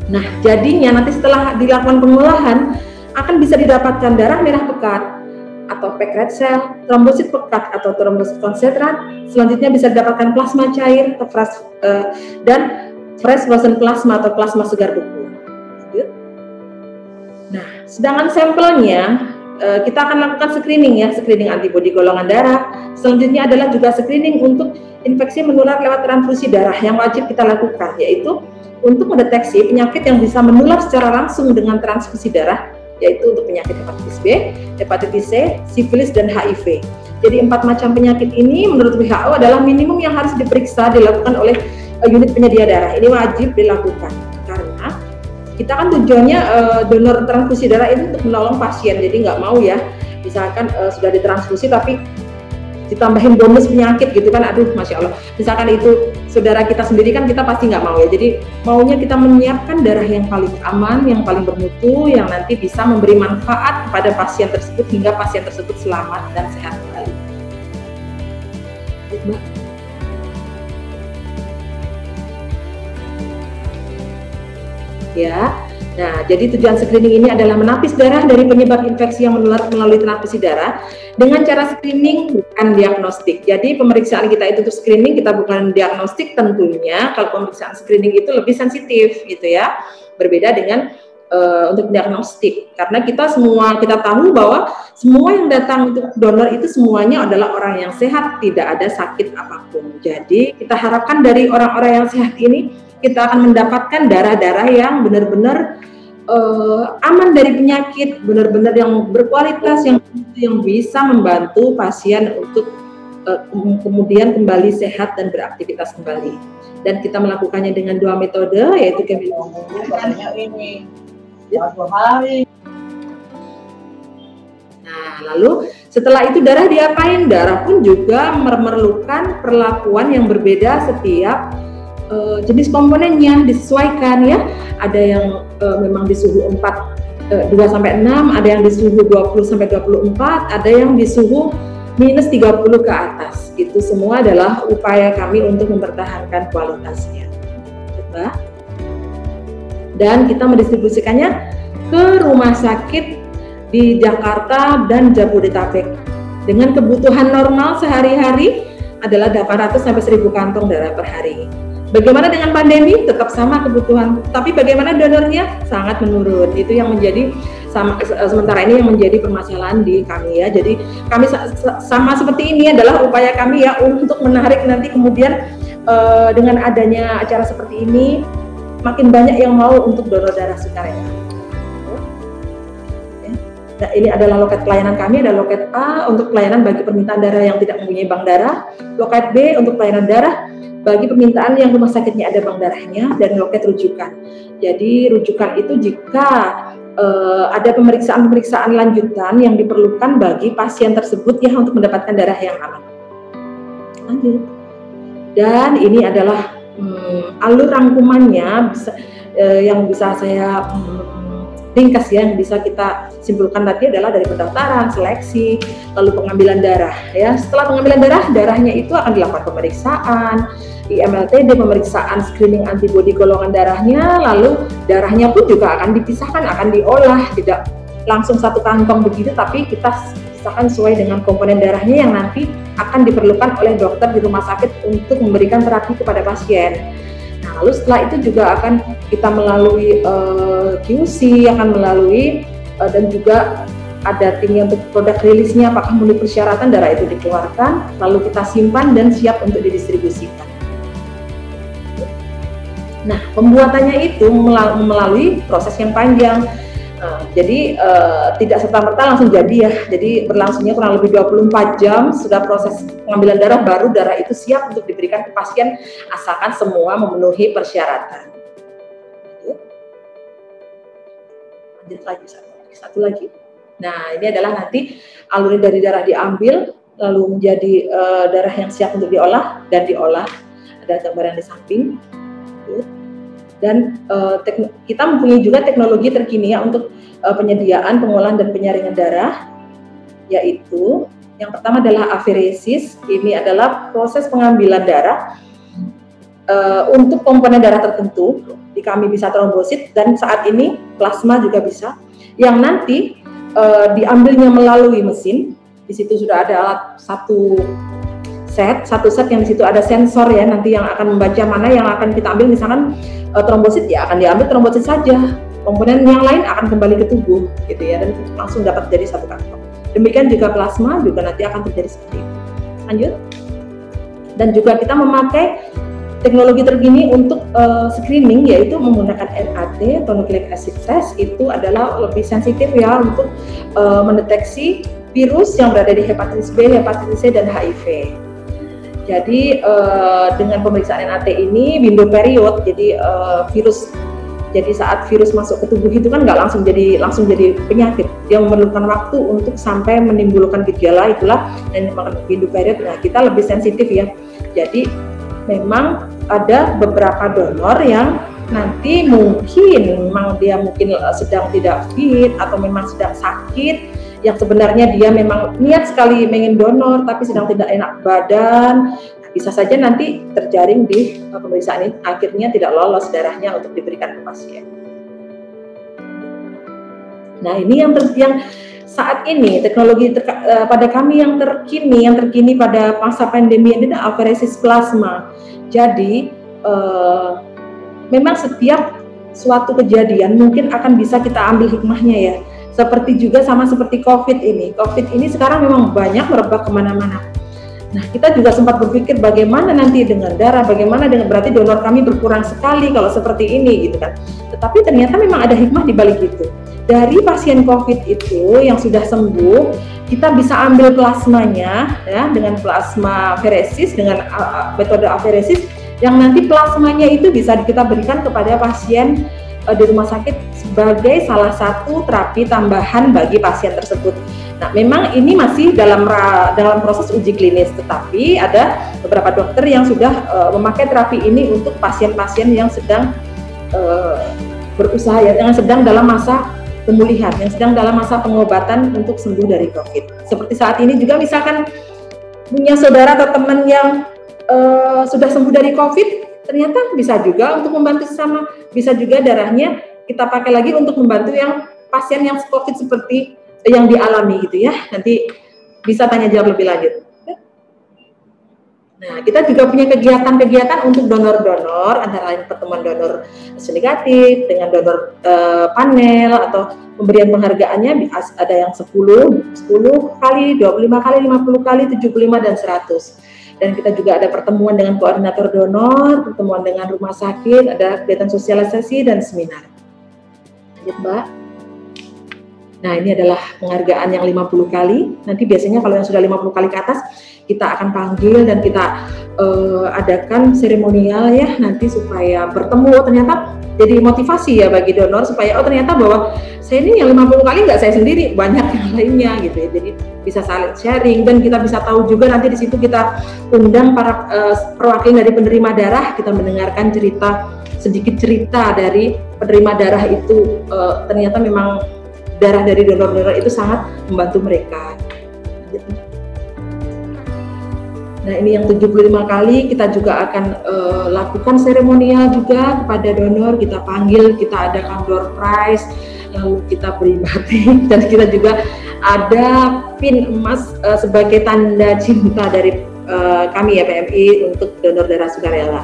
Speaker 3: Nah, jadinya nanti setelah dilakukan pengolahan akan bisa didapatkan darah merah pekat atau packed red cell, trombosit pekat atau trombosit konsentrat. Selanjutnya bisa didapatkan plasma cair atau dan fresh frozen plasma atau plasma segar beku. Lanjut. Nah, sedangkan sampelnya kita akan lakukan screening ya, screening antibodi golongan darah. Selanjutnya adalah juga screening untuk infeksi menular lewat transfusi darah yang wajib kita lakukan, yaitu untuk mendeteksi penyakit yang bisa menular secara langsung dengan transfusi darah, yaitu untuk penyakit hepatitis B, hepatitis C, sifilis, dan HIV. Jadi 4 macam penyakit ini menurut WHO adalah minimum yang harus diperiksa dilakukan oleh unit penyedia darah. Ini wajib dilakukan karena kita kan tujuannya donor transfusi darah itu untuk menolong pasien, jadi nggak mau ya misalkan sudah ditransfusi tapi ditambahin bonus penyakit gitu kan, aduh Masya Allah, misalkan itu saudara kita sendiri kan kita pasti nggak mau ya. Jadi maunya kita menyiapkan darah yang paling aman, yang paling bermutu, yang nanti bisa memberi manfaat kepada pasien tersebut hingga pasien tersebut selamat dan sehat kembali. Ya, nah jadi tujuan screening ini adalah menapis darah dari penyebab infeksi yang menular melalui transfusi darah dengan cara screening bukan diagnostik. Jadi pemeriksaan kita itu untuk screening, kita bukan diagnostik tentunya. Kalau pemeriksaan screening itu lebih sensitif gitu ya, berbeda dengan untuk diagnostik, karena kita tahu bahwa semua yang datang untuk donor itu semuanya adalah orang yang sehat, tidak ada sakit apapun. Jadi kita harapkan dari orang-orang yang sehat ini kita akan mendapatkan darah-darah yang benar-benar aman dari penyakit, benar-benar yang berkualitas, yang bisa membantu pasien untuk kemudian kembali sehat dan beraktivitas kembali. Dan kita melakukannya dengan 2 metode, yaitu ini. Nah, lalu setelah itu darah diapain? Darah pun juga memerlukan perlakuan yang berbeda setiap jenis komponennya, disesuaikan ya. Ada yang memang di suhu 2 sampai 6, ada yang di suhu 20 sampai 24, ada yang di suhu minus 30 ke atas. Itu semua adalah upaya kami untuk mempertahankan kualitasnya. Coba. Dan kita mendistribusikannya ke rumah sakit di Jakarta dan Jabodetabek. Dengan kebutuhan normal sehari-hari adalah 800 sampai 1000 kantong darah per hari. Bagaimana dengan pandemi? Tetap sama kebutuhan, tapi bagaimana donornya? Sangat menurun. Itu yang menjadi sementara ini yang menjadi permasalahan di kami ya. Jadi kami sama seperti ini adalah upaya kami ya untuk menarik nanti kemudian dengan adanya acara seperti ini makin banyak yang mau untuk donor darah sukarela. Nah, ini adalah loket pelayanan kami, ada loket A untuk pelayanan bagi permintaan darah yang tidak mempunyai bank darah, loket B untuk pelayanan darah bagi permintaan yang rumah sakitnya ada bank darahnya, dan loket rujukan. Jadi rujukan itu jika ada pemeriksaan lanjutan yang diperlukan bagi pasien tersebut ya untuk mendapatkan darah yang aman. Lanjut. Dan ini adalah alur rangkumannya yang bisa saya ringkas ya, yang bisa kita simpulkan tadi adalah dari pendaftaran, seleksi, lalu pengambilan darah ya. Setelah pengambilan darah, darahnya itu akan dilakukan pemeriksaan, IMLTD, pemeriksaan screening antibodi golongan darahnya, lalu darahnya pun juga akan dipisahkan, akan diolah, tidak langsung satu kantong begitu, tapi kita pisahkan sesuai dengan komponen darahnya yang nanti akan diperlukan oleh dokter di rumah sakit untuk memberikan terapi kepada pasien. Nah, lalu setelah itu juga akan kita melalui QC, akan melalui dan juga ada tim yang untuk produk rilisnya, apakah memenuhi persyaratan darah itu dikeluarkan, lalu kita simpan dan siap untuk didistribusikan. Nah, pembuatannya itu melalui proses yang panjang. Jadi tidak serta-merta langsung jadi ya. Jadi berlangsungnya kurang lebih 24 jam sudah proses pengambilan darah, baru darah itu siap untuk diberikan ke pasien asalkan semua memenuhi persyaratan. Lanjut lagi satu lagi. Nah, ini adalah nanti alur dari darah diambil lalu menjadi darah yang siap untuk diolah dan diolah. Ada gambaran di samping. Dan kita mempunyai juga teknologi terkini ya untuk penyediaan, pengolahan dan penyaringan darah, yaitu yang pertama adalah aferesis. Ini adalah proses pengambilan darah untuk komponen darah tertentu. Di kami bisa trombosit dan saat ini plasma juga bisa, yang nanti diambilnya melalui mesin. Di situ sudah ada alat satu set yang di situ ada sensor ya, nanti yang akan membaca mana yang akan kita ambil. Misalkan trombosit ya akan diambil trombosit saja, komponen yang lain akan kembali ke tubuh gitu ya, dan langsung dapat jadi satu kantong. Demikian juga plasma juga nanti akan terjadi seperti itu. Lanjut. Dan juga kita memakai teknologi terkini untuk screening, yaitu menggunakan NAT atau nucleic acid test. Itu adalah lebih sensitif ya untuk mendeteksi virus yang berada di hepatitis B, hepatitis C dan HIV. Jadi dengan pemeriksaan NAT ini window period, jadi virus, jadi saat virus masuk ke tubuh itu kan nggak langsung jadi penyakit, dia memerlukan waktu untuk sampai menimbulkan gejala, itulah dan window period. Nah, kita lebih sensitif ya. Jadi memang ada beberapa donor yang nanti memang dia sedang tidak fit atau memang sedang sakit, yang sebenarnya dia memang niat sekali ingin donor tapi sedang tidak enak badan. Bisa saja nanti terjaring di pemeriksaan ini, akhirnya tidak lolos darahnya untuk diberikan ke pasien. Nah, ini yang saat ini teknologi pada kami yang terkini pada masa pandemi ini adalah aferesis plasma. Jadi memang setiap suatu kejadian mungkin akan bisa kita ambil hikmahnya ya. Seperti juga sama seperti COVID ini. COVID ini sekarang memang banyak merebak kemana-mana. Nah, kita juga sempat berpikir bagaimana nanti dengan darah, bagaimana dengan, berarti donor kami berkurang sekali kalau seperti ini gitu kan. Tetapi ternyata memang ada hikmah di balik itu. Dari pasien COVID itu yang sudah sembuh, kita bisa ambil plasmanya ya dengan plasma aferesis, dengan metode aferesis, yang nanti plasmanya itu bisa kita berikan kepada pasien di rumah sakit sebagai salah satu terapi tambahan bagi pasien tersebut. Nah, memang ini masih dalam proses uji klinis, tetapi ada beberapa dokter yang sudah memakai terapi ini untuk pasien-pasien yang sedang berusaha, yang sedang dalam masa pemulihan, yang sedang dalam masa pengobatan untuk sembuh dari COVID. Seperti saat ini juga misalkan punya saudara atau teman yang sudah sembuh dari COVID, ternyata bisa juga untuk membantu sesama, bisa juga darahnya kita pakai lagi untuk membantu yang pasien yang COVID seperti yang dialami gitu ya. Nanti bisa tanya jawab lebih lanjut. Nah, kita juga punya kegiatan-kegiatan untuk donor-donor, antara lain pertemuan donor negatif dengan donor panel, atau pemberian penghargaannya ada yang 10 kali, 25 kali, 50 kali, 75 dan 100. Dan kita juga ada pertemuan dengan koordinator donor, pertemuan dengan rumah sakit, ada kegiatan sosialisasi dan seminar. Lanjut, Mbak. Nah, ini adalah penghargaan yang 50 kali. Nanti biasanya kalau yang sudah 50 kali ke atas, kita akan panggil dan kita adakan seremonial ya, nanti supaya bertemu. Ternyata jadi motivasi ya bagi donor, supaya ternyata bahwa saya ini yang 50 kali nggak saya sendiri, banyak yang lainnya gitu ya. Jadi bisa saling sharing, dan kita bisa tahu juga nanti di situ kita undang para perwakilan dari penerima darah, kita mendengarkan sedikit cerita dari penerima darah itu. Ternyata memang darah dari donor-donor itu sangat membantu mereka. Nah, ini yang 75 kali kita juga akan lakukan seremonial juga kepada donor. Kita panggil, kita adakan door prize, lalu kita beri batik, dan kita juga ada pin emas sebagai tanda cinta dari kami ya, PMI, untuk donor darah sukarela.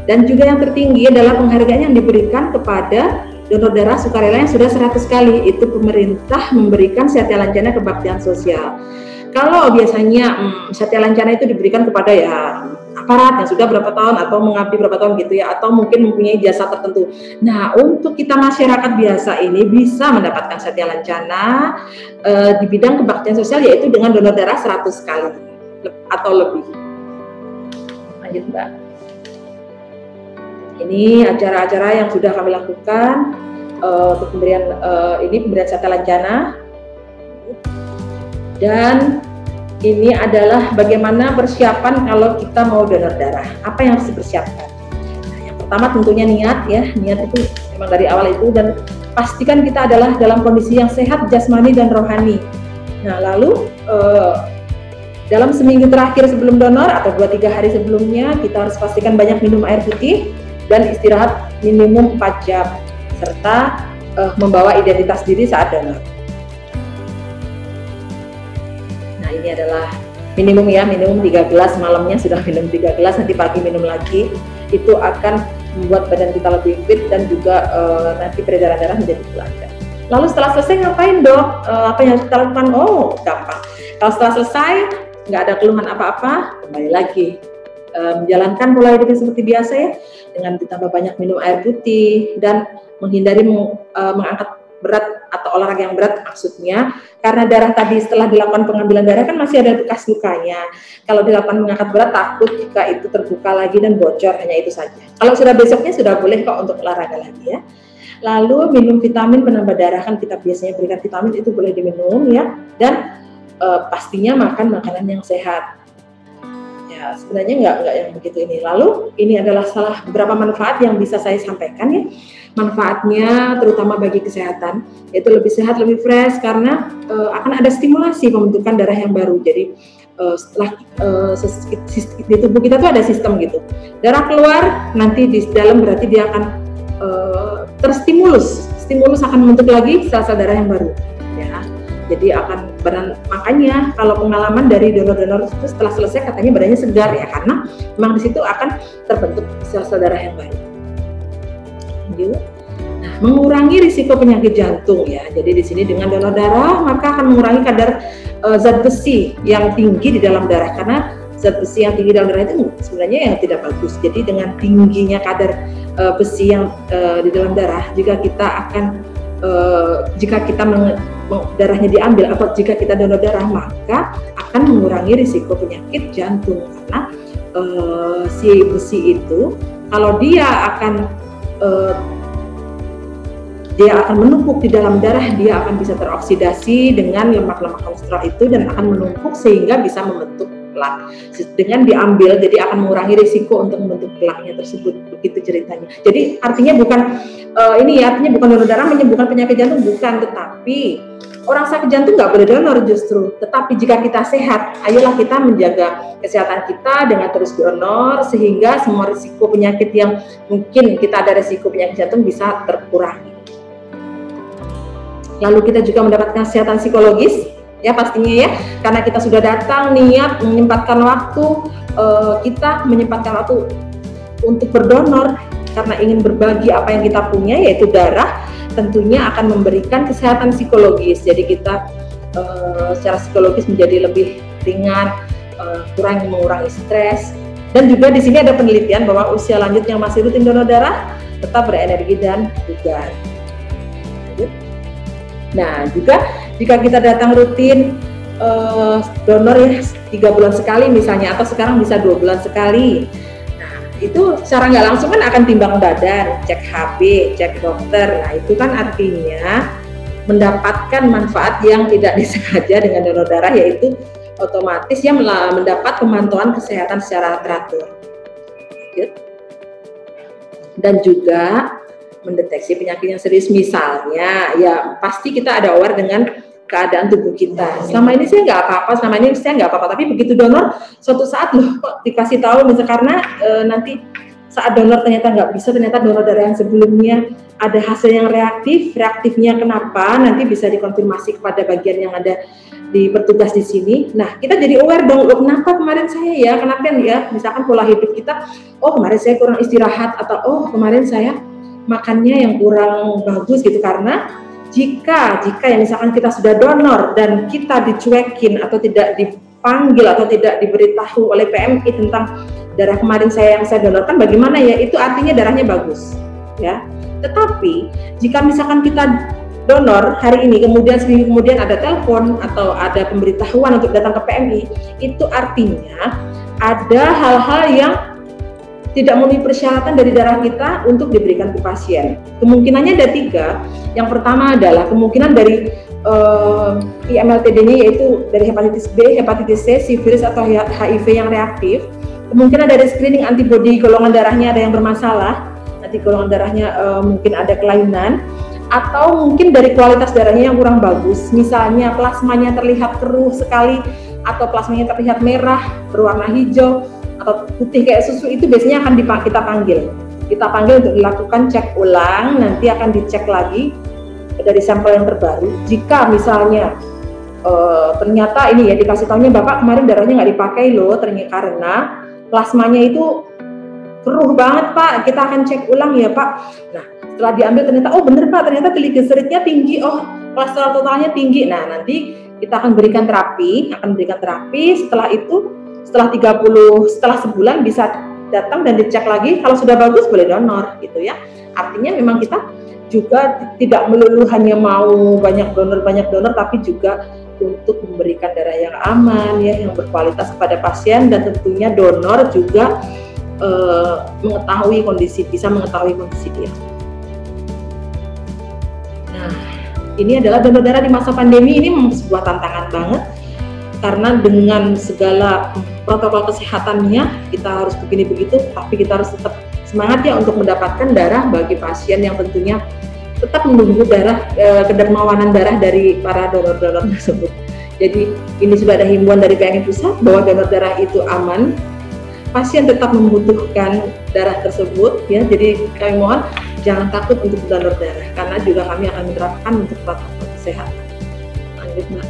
Speaker 3: Dan juga yang tertinggi adalah penghargaan yang diberikan kepada donor darah sukarela yang sudah 100 kali. Itu pemerintah memberikan Satya Lancana Kebaktian Sosial. Kalau biasanya Satya Lancana itu diberikan kepada ya aparat yang sudah berapa tahun atau mengabdi berapa tahun gitu ya, atau mungkin mempunyai jasa tertentu. Nah, untuk kita masyarakat biasa ini bisa mendapatkan Satya Lancana di bidang kebaktian sosial, yaitu dengan donor darah 100 kali atau lebih. Lanjut, Mbak. Ini acara-acara yang sudah kami lakukan untuk pemberian pemberian Satya Lancana. Dan ini adalah bagaimana persiapan kalau kita mau donor darah. Apa yang harus dipersiapkan? Nah, yang pertama tentunya niat ya. Niat itu memang dari awal itu, dan pastikan kita adalah dalam kondisi yang sehat jasmani dan rohani. Nah, lalu dalam seminggu terakhir sebelum donor atau 2-3 hari sebelumnya, kita harus pastikan banyak minum air putih dan istirahat minimum 4 jam, serta membawa identitas diri saat donor. Nah, ini adalah minimum ya, minimum 3 gelas, malamnya sudah minum 3 gelas, nanti pagi minum lagi. Itu akan membuat badan kita lebih fit, dan juga nanti peredaran darah menjadi lancar. Lalu setelah selesai ngapain, Dok? Apa yang harus kita lakukan? Oh, gampang. Kalau setelah selesai nggak ada keluhan apa-apa, kembali lagi menjalankan pola hidup seperti biasa ya, dengan ditambah banyak minum air putih dan menghindari mengangkat berat atau olahraga yang berat, maksudnya karena darah tadi setelah dilakukan pengambilan darah kan masih ada bekas lukanya. Kalau dilakukan mengangkat berat, takut jika itu terbuka lagi dan bocor, hanya itu saja. Kalau sudah besoknya sudah boleh kok untuk olahraga lagi ya. Lalu minum vitamin penambah darah, kan kita biasanya berikan vitamin, itu boleh diminum ya. Dan pastinya makan makanan yang sehat. Ya, sebenarnya nggak yang begitu ini. Lalu ini adalah beberapa manfaat yang bisa saya sampaikan ya. Manfaatnya terutama bagi kesehatan, yaitu lebih sehat, lebih fresh, karena akan ada stimulasi pembentukan darah yang baru. Jadi setelah di tubuh kita tuh ada sistem gitu. Darah keluar, nanti di dalam berarti dia akan terstimulus. Stimulus akan membentuk lagi sel-sel darah yang baru. Ya. Jadi makanya kalau pengalaman dari donor-donor itu setelah selesai katanya badannya segar ya, karena memang di situ akan terbentuk sel-sel darah yang baru. Nah, mengurangi risiko penyakit jantung ya. Jadi di sini dengan donor darah maka akan mengurangi kadar zat besi yang tinggi di dalam darah, karena zat besi yang tinggi dalam darah itu sebenarnya yang tidak bagus. Jadi dengan tingginya kadar besi yang di dalam darah, jika kita darahnya diambil atau jika kita donor darah, maka akan mengurangi risiko penyakit jantung, karena si besi itu kalau dia akan menumpuk di dalam darah, dia akan bisa teroksidasi dengan lemak-lemak kolesterol itu dan akan menumpuk sehingga bisa membentuk plak. Dengan diambil, jadi akan mengurangi risiko untuk membentuk plaknya tersebut. Begitu ceritanya. Jadi artinya bukan artinya bukan donor darah menyembuhkan penyakit jantung, bukan, tetapi orang sakit jantung nggak boleh donor justru. Tetapi jika kita sehat, ayolah kita menjaga kesehatan kita dengan terus donor, sehingga semua risiko penyakit yang mungkin kita ada risiko penyakit jantung bisa terkurangi. Lalu kita juga mendapatkan kesehatan psikologis, ya pastinya ya, karena kita sudah datang niat menyempatkan waktu, kita menyempatkan waktu untuk berdonor karena ingin berbagi apa yang kita punya, yaitu darah, tentunya akan memberikan kesehatan psikologis. Jadi kita secara psikologis menjadi lebih ringan, mengurangi stres. Dan juga di sini ada penelitian bahwa usia lanjut yang masih rutin donor darah tetap berenergi dan bugar. Nah, juga jika kita datang rutin donor ya 3 bulan sekali misalnya, atau sekarang bisa 2 bulan sekali. Nah, itu secara nggak langsung kan akan timbang badan, cek HB, cek dokter. Nah, itu kan artinya mendapatkan manfaat yang tidak disengaja dengan donor darah, yaitu otomatis ya mendapat pemantauan kesehatan secara teratur. Dan juga mendeteksi penyakit yang serius, misalnya ya pasti kita ada aware dengan keadaan tubuh kita. Selama ini saya nggak apa-apa, tapi begitu donor suatu saat loh kok dikasih tahu misalnya, karena nanti saat donor ternyata nggak bisa, ternyata donor darah yang sebelumnya ada hasil yang reaktifnya kenapa, nanti bisa dikonfirmasi kepada bagian yang ada di petugas di sini. Nah, kita jadi aware dong, loh kenapa kemarin saya ya, kenapa ya, misalkan pola hidup kita, oh kemarin saya kurang istirahat, atau oh kemarin saya makannya yang kurang bagus gitu. Karena jika yang misalkan kita sudah donor dan kita dicuekin atau tidak dipanggil atau tidak diberitahu oleh PMI tentang darah kemarin yang saya donorkan bagaimana ya, itu artinya darahnya bagus ya. Tetapi jika misalkan kita donor hari ini, kemudian seminggu kemudian ada telepon atau ada pemberitahuan untuk datang ke PMI, itu artinya ada hal-hal yang tidak memenuhi persyaratan dari darah kita untuk diberikan ke pasien. Kemungkinannya ada 3. Yang pertama adalah kemungkinan dari IMLTD-nya, yaitu dari hepatitis B, hepatitis C, sifilis atau HIV yang reaktif. Kemungkinan dari screening antibodi golongan darahnya ada yang bermasalah, nanti golongan darahnya mungkin ada kelainan, atau mungkin dari kualitas darahnya yang kurang bagus. Misalnya plasmanya terlihat keruh sekali, atau plasmanya terlihat merah, berwarna hijau, atau putih kayak susu, itu biasanya akan kita panggil untuk dilakukan cek ulang. Nanti akan dicek lagi dari sampel yang terbaru. Jika misalnya ternyata ini ya dikasih tahunya, Bapak kemarin darahnya nggak dipakai loh, ternyata karena plasmanya itu keruh banget Pak, kita akan cek ulang ya Pak. Nah, setelah diambil ternyata oh bener Pak, ternyata triglyceridnya tinggi, oh kolesterol totalnya tinggi. Nah, nanti kita akan berikan terapi. Setelah itu setelah sebulan bisa datang dan dicek lagi, kalau sudah bagus boleh donor gitu ya. Artinya memang kita juga tidak melulu hanya mau banyak donor, tapi juga untuk memberikan darah yang aman ya, yang berkualitas kepada pasien. Dan tentunya donor juga bisa mengetahui kondisi dia. Nah, ini adalah donor darah di masa pandemi. Ini sebuah tantangan banget, karena dengan segala protokol kesehatannya kita harus begini begitu, tapi kita harus tetap semangat ya untuk mendapatkan darah bagi pasien yang tentunya tetap menunggu kedermawanan darah dari para donor-donor tersebut. Jadi ini sudah ada himbauan dari PMI pusat bahwa donor darah itu aman, pasien tetap membutuhkan darah tersebut ya. Jadi kami mohon jangan takut untuk donor darah, karena juga kami akan menerapkan untuk protokol kesehatan. Lanjut Mbak,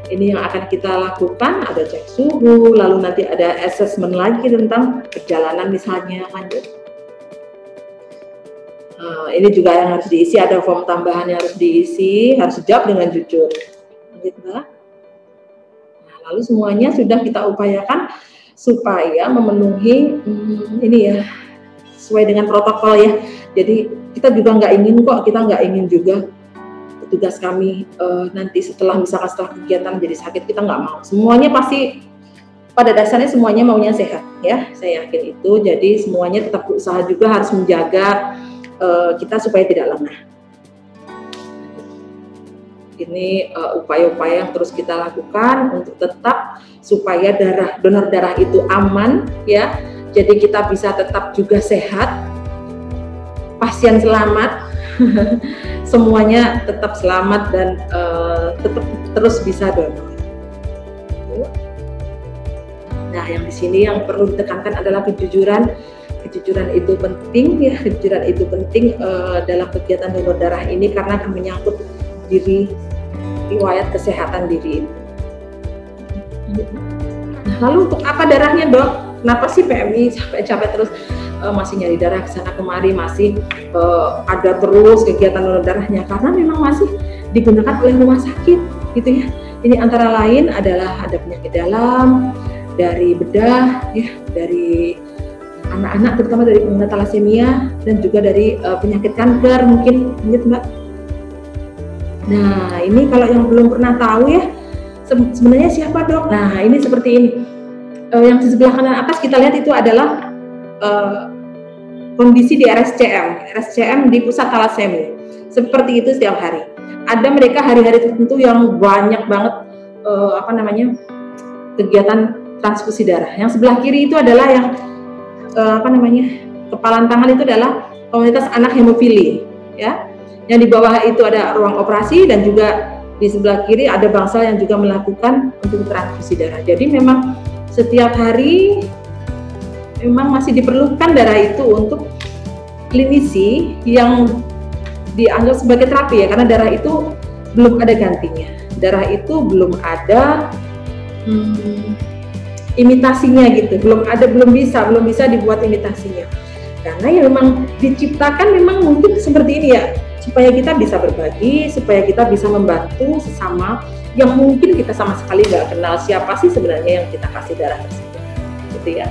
Speaker 3: ini yang akan kita lakukan, ada cek suhu, lalu nanti ada assessment lagi tentang perjalanan misalnya. Lanjut. Ini juga yang harus diisi, ada form tambahan yang harus diisi, harus dijawab dengan jujur. Lanjut Mbak. Nah, lalu semuanya sudah kita upayakan supaya memenuhi ini ya, sesuai dengan protokol ya. Jadi kita juga nggak ingin juga tugas kami nanti setelah kegiatan jadi sakit, kita nggak mau. Semuanya pasti pada dasarnya semuanya maunya sehat ya, saya yakin itu. Jadi semuanya tetap berusaha juga harus menjaga kita supaya tidak lengah. Ini upaya-upaya yang terus kita lakukan untuk tetap supaya donor darah itu aman ya. Jadi kita bisa tetap juga sehat, pasien selamat, semuanya tetap selamat dan tetap terus bisa donor. Nah, yang di sini yang perlu ditekankan adalah kejujuran kejujuran itu penting ya, kejujuran itu penting dalam kegiatan donor darah ini karena akan menyangkut diri, riwayat kesehatan diri. Nah, lalu untuk apa darahnya, Dok? Kenapa sih PMI capek-capek terus masih nyari darah ke sana kemari, masih ada terus kegiatan donor darahnya? Karena memang masih digunakan oleh rumah sakit gitu ya. Ini antara lain adalah ada penyakit dalam, dari bedah ya, dari anak-anak terutama dari pengguna thalassemia, dan juga dari penyakit kanker mungkin Mbak. Nah, ini kalau yang belum pernah tahu ya, sebenarnya siapa, Dok? Nah, ini seperti ini. Yang di sebelah kanan atas kita lihat itu adalah kondisi di RSCM di pusat thalassemia. Seperti itu setiap hari. Ada mereka hari-hari tertentu yang banyak banget kegiatan transfusi darah. Yang sebelah kiri itu adalah yang kepalan tangan itu adalah komunitas anak hemofili ya. Yang di bawah itu ada ruang operasi, dan juga di sebelah kiri ada bangsal yang juga melakukan untuk transfusi darah. Jadi memang setiap hari memang masih diperlukan darah itu untuk klinisi yang dianggap sebagai terapi ya, karena darah itu belum ada gantinya. Darah itu belum ada imitasinya gitu, belum bisa dibuat imitasinya. Karena ya memang diciptakan memang mungkin seperti ini ya, supaya kita bisa berbagi, supaya kita bisa membantu sesama yang mungkin kita sama sekali nggak kenal siapa sih sebenarnya yang kita kasih darah tersebut, gitu ya.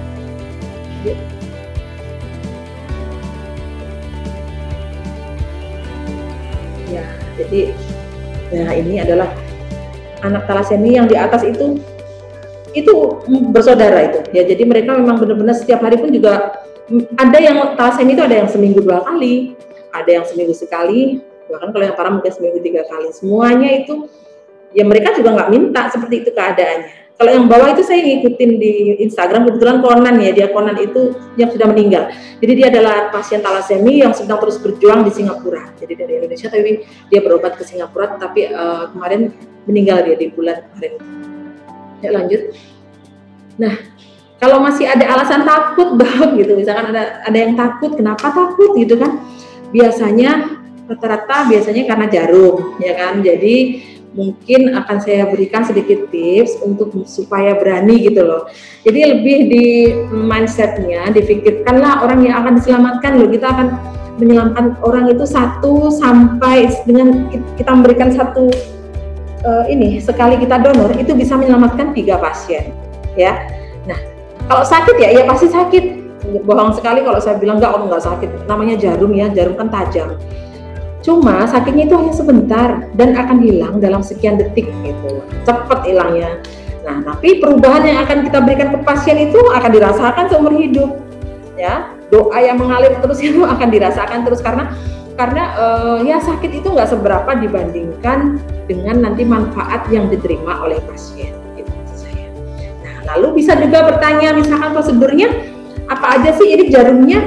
Speaker 3: Ya, jadi nah ini adalah anak thalassemia yang di atas itu bersaudara itu ya. Jadi mereka memang benar-benar setiap hari pun juga ada yang thalassemia itu ada yang seminggu 2 kali, ada yang seminggu sekali, bahkan kalau yang parah mungkin seminggu 3 kali. Semuanya itu ya mereka juga nggak minta, seperti itu keadaannya. Kalau yang bawah itu saya ngikutin di Instagram, kebetulan Conan ya, dia Conan itu yang sudah meninggal. Jadi dia adalah pasien thalassemia yang sedang terus berjuang di Singapura. Jadi dari Indonesia tapi dia berobat ke Singapura, tapi kemarin meninggal dia di bulan kemarin. Ya lanjut. Nah, kalau masih ada alasan takut Dok gitu, misalkan ada yang takut, kenapa takut gitu kan? Biasanya rata-rata karena jarum ya kan. Jadi mungkin akan saya berikan sedikit tips untuk supaya berani gitu loh. Jadi lebih di mindsetnya, difikirkanlah orang yang akan diselamatkan loh. Kita akan menyelamatkan orang itu 1 sampai dengan kita memberikan 1 sekali kita donor itu bisa menyelamatkan 3 pasien ya. Nah kalau sakit ya pasti sakit. Bohong sekali kalau saya bilang nggak sakit. Namanya jarum ya, jarum kan tajam. Cuma sakitnya itu hanya sebentar dan akan hilang dalam sekian detik gitu, cepat hilangnya. Nah, tapi perubahan yang akan kita berikan ke pasien itu akan dirasakan seumur hidup, ya. Doa yang mengalir terus itu akan dirasakan terus karena ya sakit itu nggak seberapa dibandingkan dengan nanti manfaat yang diterima oleh pasien. Gitu saya. Nah, lalu bisa juga bertanya, misalkan prosedurnya apa aja sih? Ini jarumnya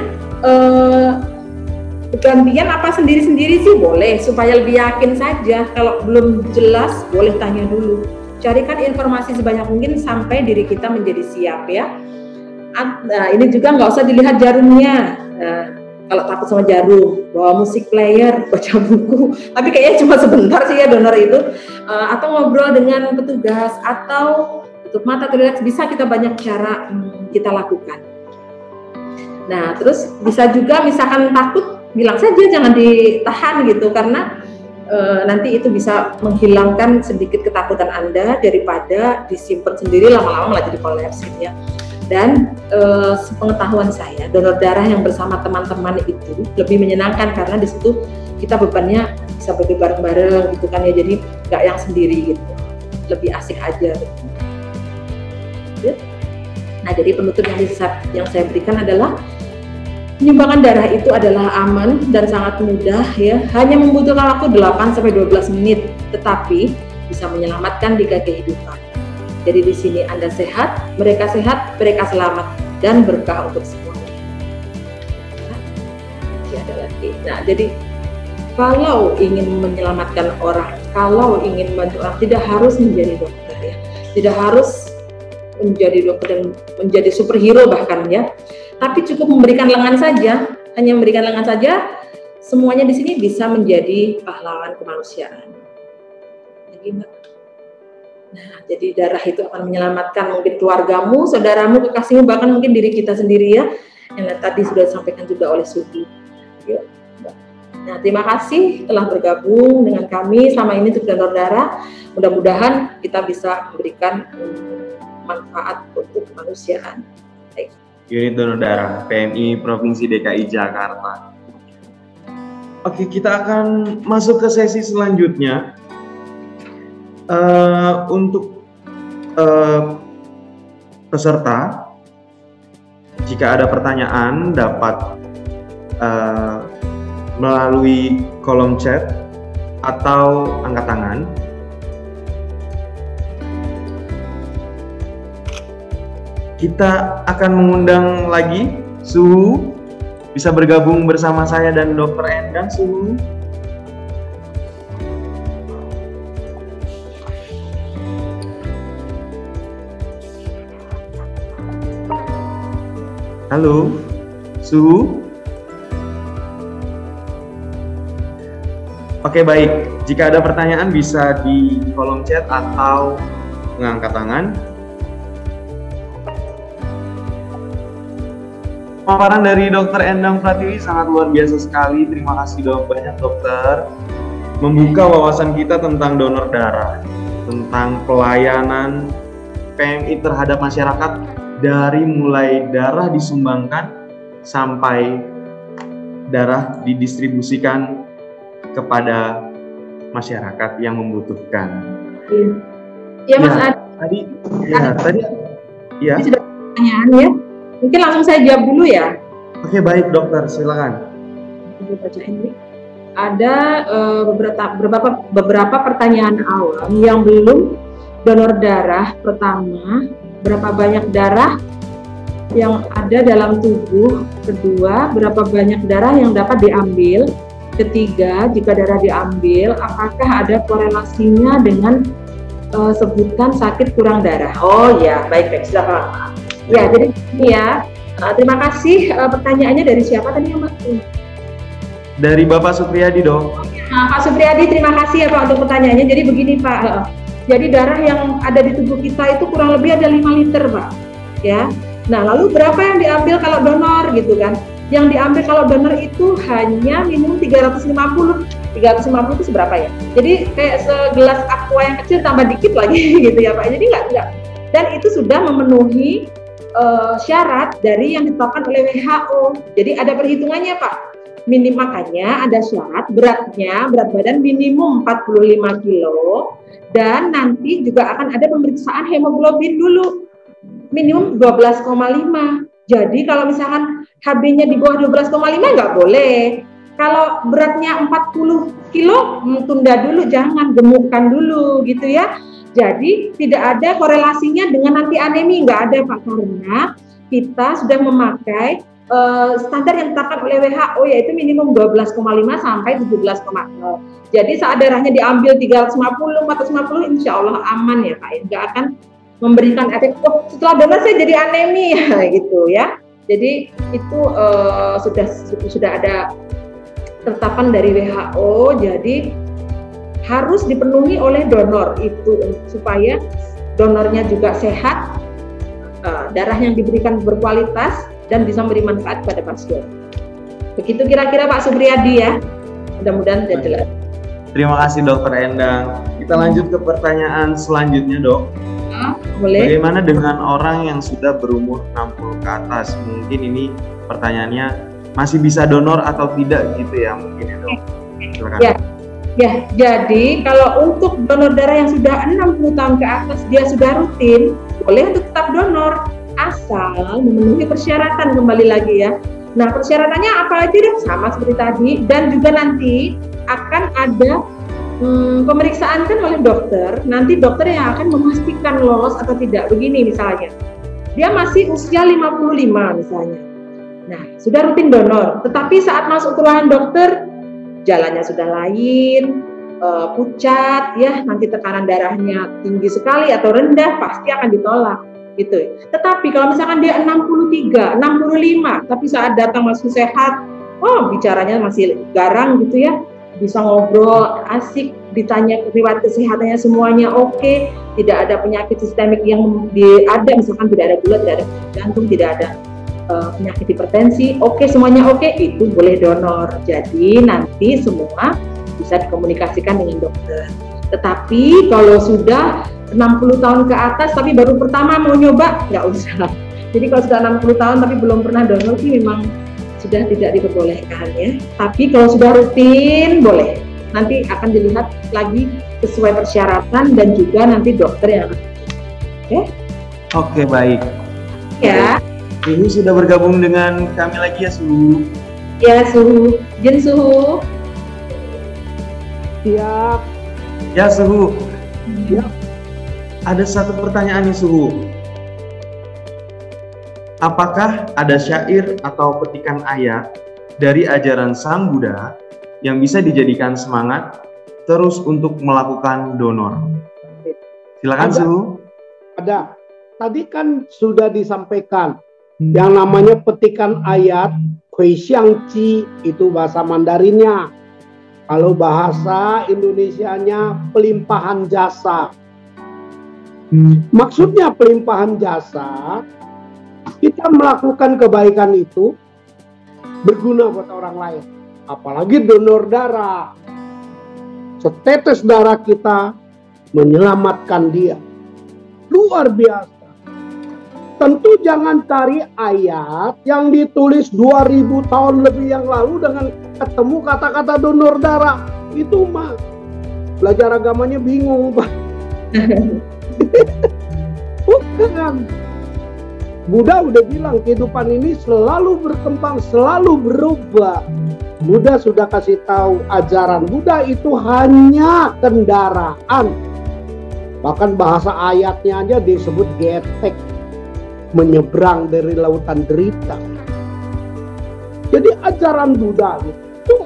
Speaker 3: gantian apa sendiri-sendiri sih? Boleh, supaya lebih yakin saja. Kalau belum jelas boleh tanya dulu, carikan informasi sebanyak mungkin sampai diri kita menjadi siap ya. Nah, ini juga nggak usah dilihat jarumnya. Nah, kalau takut sama jarum, bawa musik player, baca buku, tapi kayaknya cuma sebentar sih ya donor itu, atau ngobrol dengan petugas, atau tutup mata, relax, bisa kita banyak cara kita lakukan. Nah, terus bisa juga misalkan takut, bilang saja, jangan ditahan gitu, karena nanti itu bisa menghilangkan sedikit ketakutan Anda daripada disimpan sendiri lama-lama malah jadi kolaps gitu ya. Dan sepengetahuan saya, donor darah yang bersama teman-teman itu lebih menyenangkan karena di situ kita bebannya bisa bagi bareng-bareng gitu kan ya, jadi nggak yang sendiri gitu, lebih asik aja gitu. Nah, jadi penutup yang saya berikan adalah penyumbangan darah itu adalah aman dan sangat mudah ya, hanya membutuhkan waktu 8-12 menit, tetapi bisa menyelamatkan 3 kehidupan. Jadi di sini Anda sehat, mereka selamat, dan berkah untuk semuanya. Ada lagi. Nah, jadi kalau ingin menyelamatkan orang, kalau ingin membantu orang, tidak harus menjadi dokter ya, tidak harus menjadi dokter dan menjadi superhero bahkan ya. tapi cukup memberikan lengan saja, hanya memberikan lengan saja, semuanya di sini bisa menjadi pahlawan kemanusiaan. Jadi, Mbak. Nah, jadi darah itu akan menyelamatkan mungkin keluargamu, saudaramu, kekasihmu, bahkan mungkin diri kita sendiri ya, yang tadi sudah disampaikan juga oleh Sugi. Yuk, Mbak. Nah, terima kasih telah bergabung dengan kami selama ini untuk donor darah. Mudah-mudahan kita bisa memberikan manfaat untuk kemanusiaan. Baik.
Speaker 1: Unit donor darah PMI Provinsi DKI Jakarta. Oke, kita akan masuk ke sesi selanjutnya. Untuk peserta, jika ada pertanyaan dapat melalui kolom chat atau angkat tangan. Kita akan mengundang lagi Suhu, bisa bergabung bersama saya dan Dr. Endang. Suhu. Halo, Suhu. Oke, baik. Jika ada pertanyaan bisa di kolom chat atau mengangkat tangan. Pemaparan dari Dr. Endang Pratiwi sangat luar biasa sekali. Terima kasih banyak dokter. Membuka wawasan kita tentang donor darah, tentang pelayanan PMI terhadap masyarakat dari mulai darah disumbangkan sampai darah didistribusikan kepada masyarakat yang membutuhkan.
Speaker 3: Iya, Mas Adi.
Speaker 1: Tadi ya.
Speaker 3: Ini sudah pertanyaan ya. Mungkin langsung saya jawab dulu ya.
Speaker 1: Oke, baik dokter, silakan.
Speaker 3: Ada beberapa pertanyaan awam yang belum. Donor darah pertama, berapa banyak darah yang ada dalam tubuh? Kedua, berapa banyak darah yang dapat diambil? Ketiga, jika darah diambil, apakah ada korelasinya dengan sebutan sakit kurang darah? Oh ya, baik, silakan. Ya, jadi ini ya. Terima kasih. Pertanyaannya dari siapa tadi, Mbak?
Speaker 1: Dari Bapak Supriyadi, dong.
Speaker 3: Pak Supriyadi, terima kasih ya Pak untuk pertanyaannya. Jadi begini Pak, jadi darah yang ada di tubuh kita itu kurang lebih ada 5 liter Pak. Ya. Nah, lalu berapa yang diambil kalau donor gitu kan? Yang diambil kalau donor itu hanya minimum 350. 350 itu seberapa ya? Jadi kayak segelas aqua yang kecil tambah dikit lagi gitu ya Pak. Jadi enggak. Dan itu sudah memenuhi syarat dari yang ditetapkan oleh WHO. Jadi ada perhitungannya Pak. Makanya ada syarat berat badan minimum 45 kilo dan nanti juga akan ada pemeriksaan hemoglobin dulu minimum 12,5. Jadi kalau misalkan HB-nya di bawah 12,5 nggak boleh. Kalau beratnya 40 kilo tunda dulu, jangan, gemukkan dulu gitu ya. Jadi tidak ada korelasinya dengan nanti anemi, nggak ada Pak, karena kita sudah memakai standar yang ditetapkan oleh WHO yaitu minimum 12,5 sampai 17,0. Jadi saat darahnya diambil 350, 450 insya Allah aman ya Pak, nggak akan memberikan efek setelah donor saya jadi anemi ya gitu ya. Jadi itu sudah ada ketetapan dari WHO, jadi harus dipenuhi oleh donor itu supaya donornya juga sehat, darah yang diberikan berkualitas dan bisa memberi manfaat pada pasien. Begitu kira-kira Pak Supriyadi ya. Mudah-mudahan jelas.
Speaker 1: Terima kasih Dokter Endang. Kita lanjut ke pertanyaan selanjutnya, Dok.
Speaker 3: Boleh.
Speaker 1: Bagaimana dengan orang yang sudah berumur 60 ke atas? Mungkin ini pertanyaannya masih bisa donor atau tidak gitu ya mungkin ya, Dok. Silakan.
Speaker 3: Ya, jadi kalau untuk donor darah yang sudah 60 tahun ke atas dia sudah rutin, boleh untuk tetap donor asal memenuhi persyaratan kembali lagi ya. Nah, persyaratannya apa aja dong? Sama seperti tadi, dan juga nanti akan ada pemeriksaan kan oleh dokter. Nanti dokter yang akan memastikan lolos atau tidak. Begini misalnya, dia masih usia 55 misalnya. Nah, sudah rutin donor, tetapi saat masuk ke ruangan dokter jalannya sudah lain, pucat ya, nanti tekanan darahnya tinggi sekali atau rendah, pasti akan ditolak gitu. Tetapi kalau misalkan dia 63, 65, tapi saat datang masih sehat, bicaranya masih garang gitu ya, bisa ngobrol, asik, ditanya riwayat kesehatannya semuanya oke, tidak ada penyakit sistemik yang ada, misalkan tidak ada gula, tidak ada jantung, tidak ada penyakit hipertensi, oke, semuanya oke, itu boleh donor. Jadi nanti semua bisa dikomunikasikan dengan dokter. Tetapi kalau sudah 60 tahun ke atas tapi baru pertama mau nyoba, nggak usah. Jadi kalau sudah 60 tahun tapi belum pernah donor sih memang sudah tidak diperbolehkan ya. Tapi kalau sudah rutin boleh. Nanti akan dilihat lagi sesuai persyaratan dan juga nanti dokter yang akan. Oke? Oke,
Speaker 1: baik.
Speaker 3: Ya.
Speaker 1: Suhu sudah bergabung dengan kami lagi ya, Suhu.
Speaker 3: Ya, Suhu. Jin Suhu.
Speaker 2: Siap.
Speaker 1: Ya, Suhu.
Speaker 2: Siap.
Speaker 1: Ada satu pertanyaan nih, Suhu. Apakah ada syair atau petikan ayat dari ajaran Sang Buddha yang bisa dijadikan semangat terus untuk melakukan donor? Silakan, Suhu.
Speaker 2: Ada. Tadi kan sudah disampaikan yang namanya petikan ayat, Hui Xiang Qi, itu bahasa Mandarinnya. Kalau bahasa Indonesianya pelimpahan jasa. Maksudnya pelimpahan jasa, kita melakukan kebaikan itu berguna buat orang lain. Apalagi donor darah. Setetes darah kita menyelamatkan dia. Luar biasa. Tentu jangan cari ayat yang ditulis 2000 tahun lebih yang lalu dengan ketemu kata-kata donor darah. Itu mah belajar agamanya bingung, Pak. Bukan. Buddha udah bilang kehidupan ini selalu berkembang, selalu berubah. Buddha sudah kasih tahu ajaran Buddha itu hanya kendaraan. Bahkan bahasa ayatnya aja disebut getek, menyeberang dari lautan derita. Jadi ajaran Buddha itu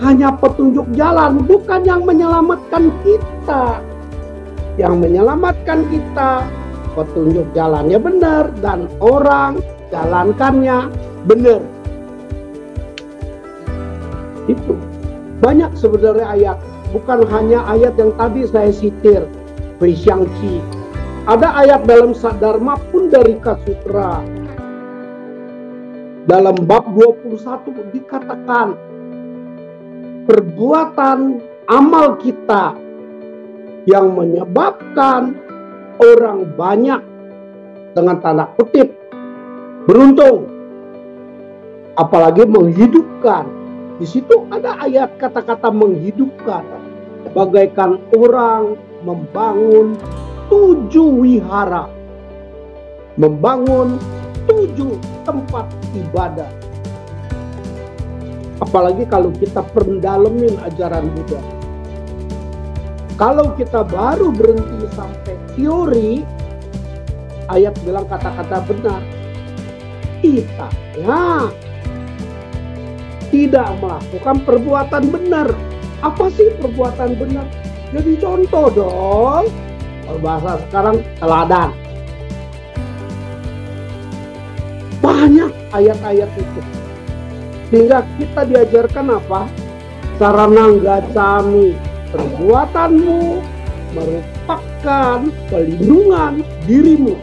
Speaker 2: hanya petunjuk jalan, bukan yang menyelamatkan kita. Yang menyelamatkan kita petunjuk jalannya benar dan orang jalankannya benar. Itu banyak sebenarnya ayat, bukan hanya ayat yang tadi saya sitir, Hui Xiang Qi. Ada ayat dalam Dharma Pundarika Sutra. Dalam bab 21 dikatakan perbuatan amal kita yang menyebabkan orang banyak dengan tanda kutip beruntung, apalagi menghidupkan. Di situ ada ayat kata-kata menghidupkan, bagaikan orang membangun 7 wihara, membangun 7 tempat ibadah. Apalagi kalau kita perdalemin ajaran Buddha. Kalau kita baru berhenti sampai teori, ayat bilang kata-kata benar. Kita tidak melakukan perbuatan benar. Apa sih perbuatan benar? Jadi contoh dong. Kalau bahasa sekarang teladan. Banyak ayat-ayat itu. Sehingga kita diajarkan apa? Sarana gacami. Perbuatanmu merupakan pelindungan dirimu.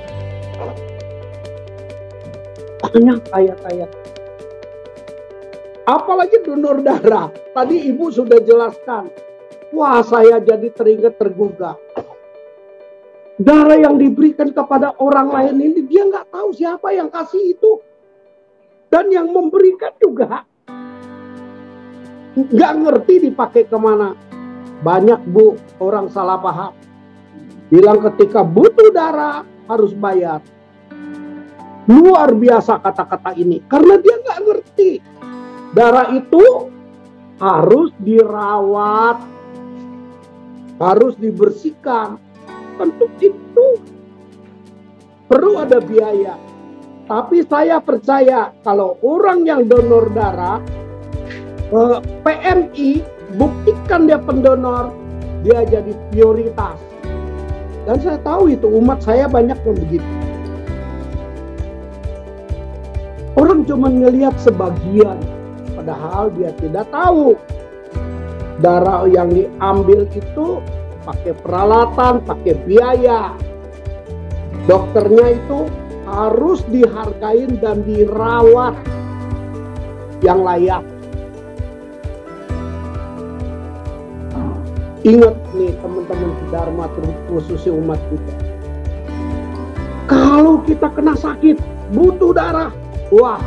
Speaker 2: Banyak ayat-ayat. Apalagi donor darah. Tadi Ibu sudah jelaskan. Wah, saya jadi teringat tergugah. Darah yang diberikan kepada orang lain ini, dia nggak tahu siapa yang kasih itu. Dan yang memberikan juga nggak ngerti dipakai kemana. Banyak Bu, orang salah paham. Bilang ketika butuh darah harus bayar. Luar biasa kata-kata ini. Karena dia nggak ngerti. Darah itu harus dirawat. Harus dibersihkan. Tentu itu perlu ada biaya. Tapi saya percaya kalau orang yang donor darah, PMI, buktikan dia pendonor, dia jadi prioritas. Dan saya tahu itu umat saya banyak yang begitu. Orang cuma melihat sebagian, padahal dia tidak tahu darah yang diambil itu pakai peralatan, pakai biaya. Dokternya itu harus dihargain dan dirawat yang layak. Ingat nih teman-teman Dharma, khususnya umat kita. Kalau kita kena sakit, butuh darah, wah,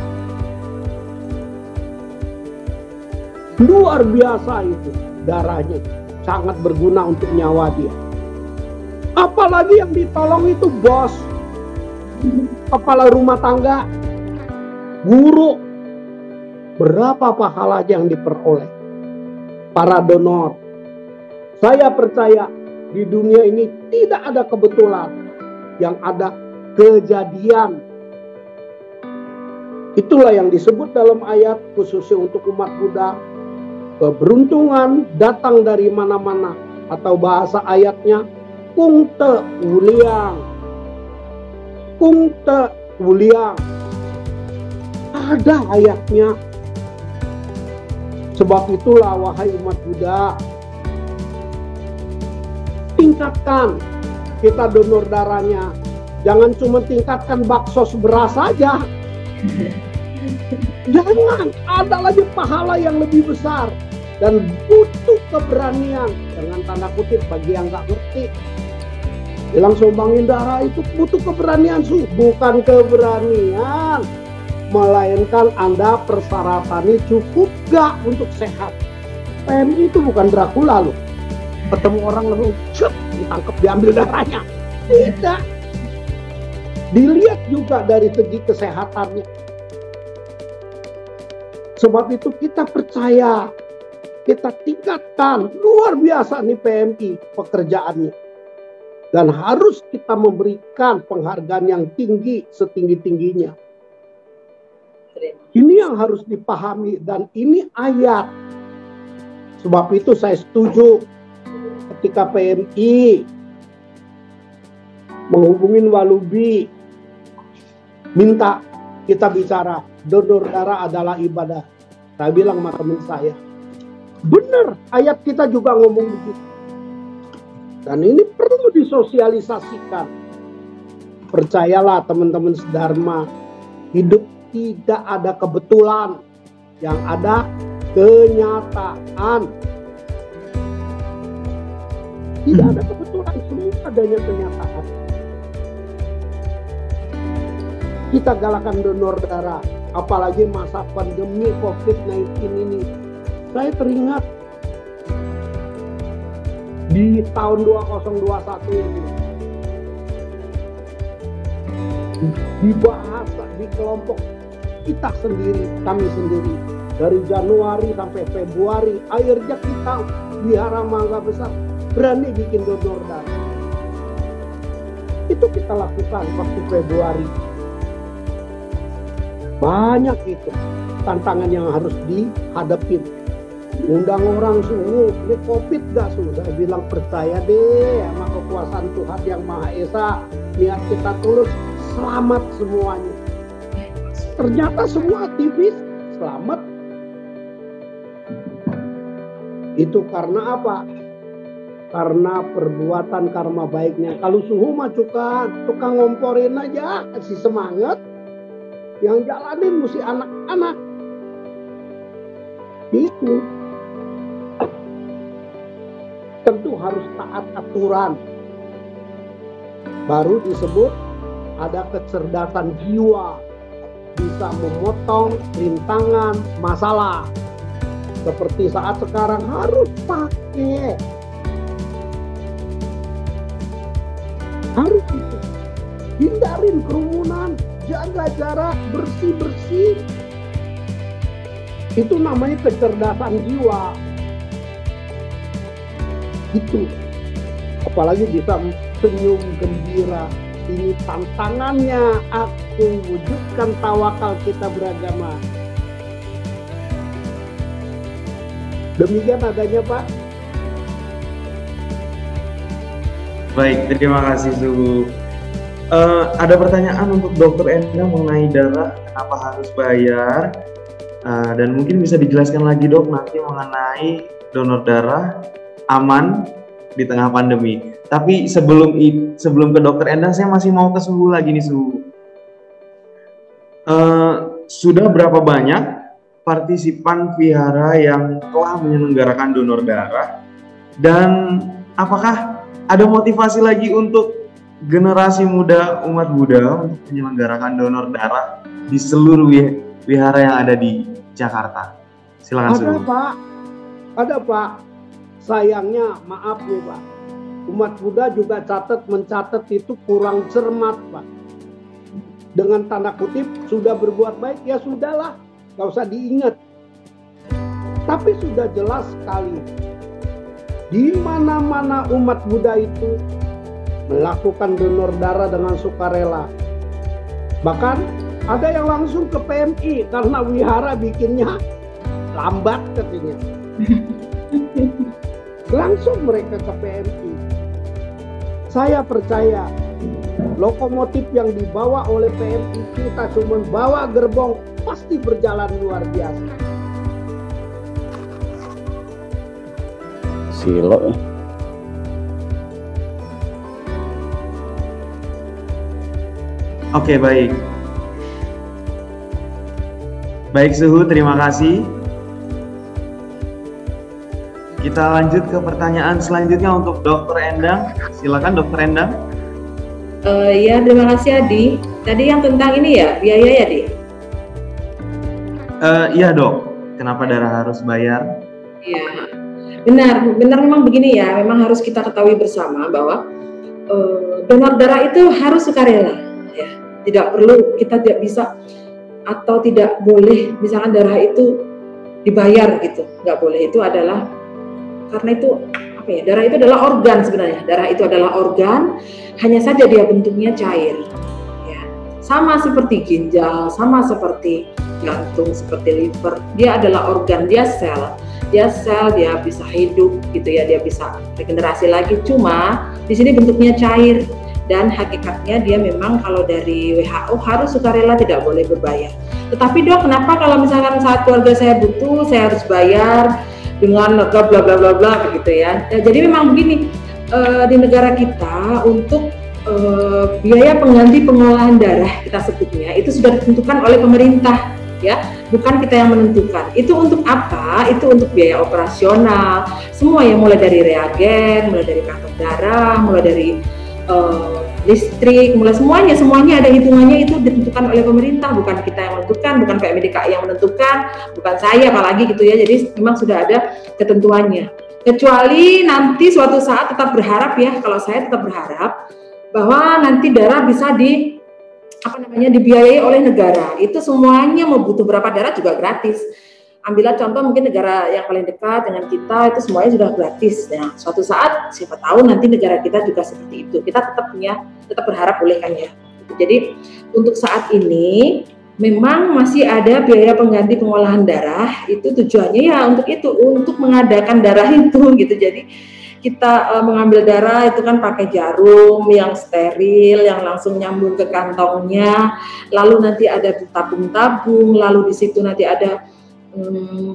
Speaker 2: luar biasa itu darahnya, sangat berguna untuk nyawa dia. Apalagi yang ditolong itu bos, kepala rumah tangga, guru. Berapa pahala yang diperoleh para donor. Saya percaya di dunia ini tidak ada kebetulan, yang ada kejadian. Itulah yang disebut dalam ayat khususnya untuk umat Buddha. Keberuntungan datang dari mana-mana, atau bahasa ayatnya kungte wuliang. Kungte wuliang. Ada ayatnya. Sebab itulah wahai umat Buddha, tingkatkan kita donor darahnya. Jangan cuma tingkatkan baksos beras saja. Jangan, ada lagi pahala yang lebih besar. Dan butuh keberanian, dengan tanda kutip bagi yang nggak ngerti. Bilang sumbangin darah itu butuh keberanian, bukan keberanian. Melainkan Anda persyaratannya cukup gak untuk sehat. PMI itu bukan Dracula loh. Ketemu orang lalu ditangkap, diambil darahnya. Tidak. Dilihat juga dari segi kesehatannya. Sebab itu kita percaya, kita tingkatkan, luar biasa nih PMI pekerjaannya. Dan harus kita memberikan penghargaan yang tinggi, setinggi-tingginya. Ini yang harus dipahami, dan ini ayat. Sebab itu saya setuju ketika PMI menghubungin Walubi, minta kita bicara, donor darah adalah ibadah. Saya bilang sama teman saya, benar, ayat kita juga ngomong begitu. Dan ini perlu disosialisasikan. Percayalah teman-teman sedharma, hidup tidak ada kebetulan, yang ada kenyataan. Tidak ada kebetulan, semua adanya kenyataan. Kita galakan donor darah, apalagi masa pandemi COVID-19 ini. Saya teringat di tahun 2021 ini, dibahas di kelompok kita sendiri, kami sendiri, dari Januari sampai Februari, akhirnya kita Wihara Mangga Besar berani bikin donor darah. Itu kita lakukan waktu Februari. Banyak itu tantangan yang harus dihadapin. Undang orang suhu, ini COVID gak suhu? Saya bilang percaya deh sama kekuasaan Tuhan yang Maha Esa. Niat kita tulus, selamat semuanya. Ternyata semua aktivis selamat. Itu karena apa? Karena perbuatan karma baiknya. Kalau suhu mah tukang ngomporin aja, kasih semangat. Yang jalanin mesti anak-anak. Itu tentu harus taat aturan. Baru disebut ada kecerdasan jiwa, bisa memotong rintangan masalah. Seperti saat sekarang harus pakai, harus itu. Hindarin kerumunan, jaga jarak, bersih-bersih. Itu namanya kecerdasan jiwa. Itu. Apalagi bisa senyum gembira. Ini tantangannya, aku wujudkan tawakal kita beragama. Demikian adanya Pak.
Speaker 1: Baik, terima kasih Suhu. Ada pertanyaan untuk Dokter Endang mengenai darah, kenapa harus bayar? Dan mungkin bisa dijelaskan lagi dok nanti mengenai donor darah aman di tengah pandemi. Tapi sebelum ke Dokter Endang, saya masih mau ke Suhu lagi nih Suhu. Sudah berapa banyak partisipan Vihara yang telah menyelenggarakan donor darah? Dan apakah ada motivasi lagi untuk generasi muda umat Buddha untuk menyelenggarakan donor darah di seluruh wihara yang ada di Jakarta? Silakan Suhu.
Speaker 2: Ada Pak. Sayangnya maaf nih Pak. Umat Buddha juga mencatat itu kurang cermat Pak. Dengan tanda kutip sudah berbuat baik, ya sudahlah, gak usah diingat. Tapi sudah jelas sekali, di mana-mana umat Buddha itu melakukan donor darah dengan sukarela. Bahkan ada yang langsung ke PMI karena wihara bikinnya lambat katanya. Langsung mereka ke PMI. Saya percaya lokomotif yang dibawa oleh PMI kita cuma bawa gerbong pasti berjalan luar biasa.
Speaker 4: Silo.
Speaker 1: Oke, baik. Baik Suhu, terima kasih. Kita lanjut ke pertanyaan selanjutnya untuk Dokter Endang. Silakan Dokter Endang.
Speaker 3: Ya, terima kasih Adi. Tadi yang tentang ini ya, biaya ya Di?
Speaker 1: Iya dok, kenapa darah harus bayar?
Speaker 3: Iya, benar memang begini ya. Memang harus kita ketahui bersama bahwa donor darah itu harus sukarela. Ya, tidak perlu, kita tidak bisa atau tidak boleh misalkan darah itu dibayar gitu, nggak boleh. Itu adalah karena itu apa ya? Darah itu adalah organ sebenarnya. Darah itu adalah organ, hanya saja dia bentuknya cair. Ya, sama seperti ginjal, sama seperti jantung, seperti liver, dia adalah organ, dia sel, dia bisa hidup gitu ya, dia bisa regenerasi lagi. Cuma di sini bentuknya cair dan hakikatnya dia memang kalau dari WHO harus sukarela, tidak boleh berbayar. Tetapi dok, kenapa kalau misalkan saat keluarga saya butuh, saya harus bayar dengan bla bla bla bla bla begitu ya? Jadi memang begini, di negara kita untuk biaya pengganti pengolahan darah kita sebutnya itu sudah ditentukan oleh pemerintah. Ya, bukan kita yang menentukan. Itu untuk apa? Itu untuk biaya operasional. Semua yang mulai dari reagen, mulai dari kantong darah, mulai dari listrik, mulai semuanya ada hitungannya, itu ditentukan oleh pemerintah, bukan kita yang menentukan, bukan PMDKI yang menentukan, bukan saya apalagi gitu ya. Jadi memang sudah ada ketentuannya. Kecuali nanti suatu saat tetap berharap ya, kalau saya tetap berharap bahwa nanti darah bisa dibiayai oleh negara. Itu semuanya mau butuh berapa darah juga gratis. Ambillah contoh mungkin negara yang paling dekat dengan kita, itu semuanya sudah gratis. Nah, suatu saat siapa tahu nanti negara kita juga seperti itu. Kita tetap berharap boleh kan ya. Jadi untuk saat ini memang masih ada biaya pengganti pengolahan darah. Itu tujuannya ya untuk mengadakan darah itu gitu. Jadi kita mengambil darah itu kan pakai jarum yang steril, yang langsung nyambung ke kantongnya, lalu nanti ada tabung-tabung, lalu di situ nanti ada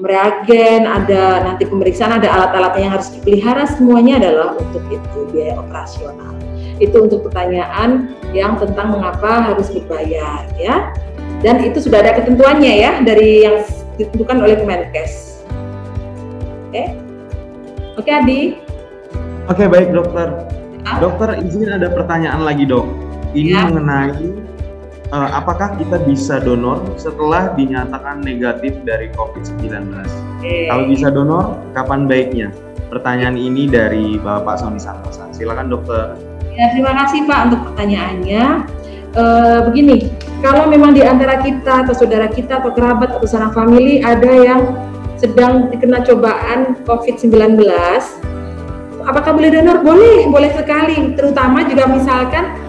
Speaker 3: reagen, ada nanti pemeriksaan, ada alat-alatnya yang harus dipelihara, semuanya adalah untuk itu biaya operasional. Itu untuk pertanyaan yang tentang mengapa harus berbayar ya, dan itu sudah ada ketentuannya ya dari yang ditentukan oleh Kemenkes. Oke Adi.
Speaker 1: Oke, baik dokter. Dokter izin ada pertanyaan lagi dok. Ini mengenai apakah kita bisa donor setelah dinyatakan negatif dari COVID-19? Kalau bisa donor, kapan baiknya? Pertanyaan ini dari Bapak Sony Santosa. Silakan dokter.
Speaker 3: Ya, terima kasih Pak untuk pertanyaannya. Begini, kalau memang di antara kita atau saudara kita atau kerabat atau sanak famili ada yang sedang dikena cobaan COVID-19, apakah boleh donor? Boleh sekali, terutama juga misalkan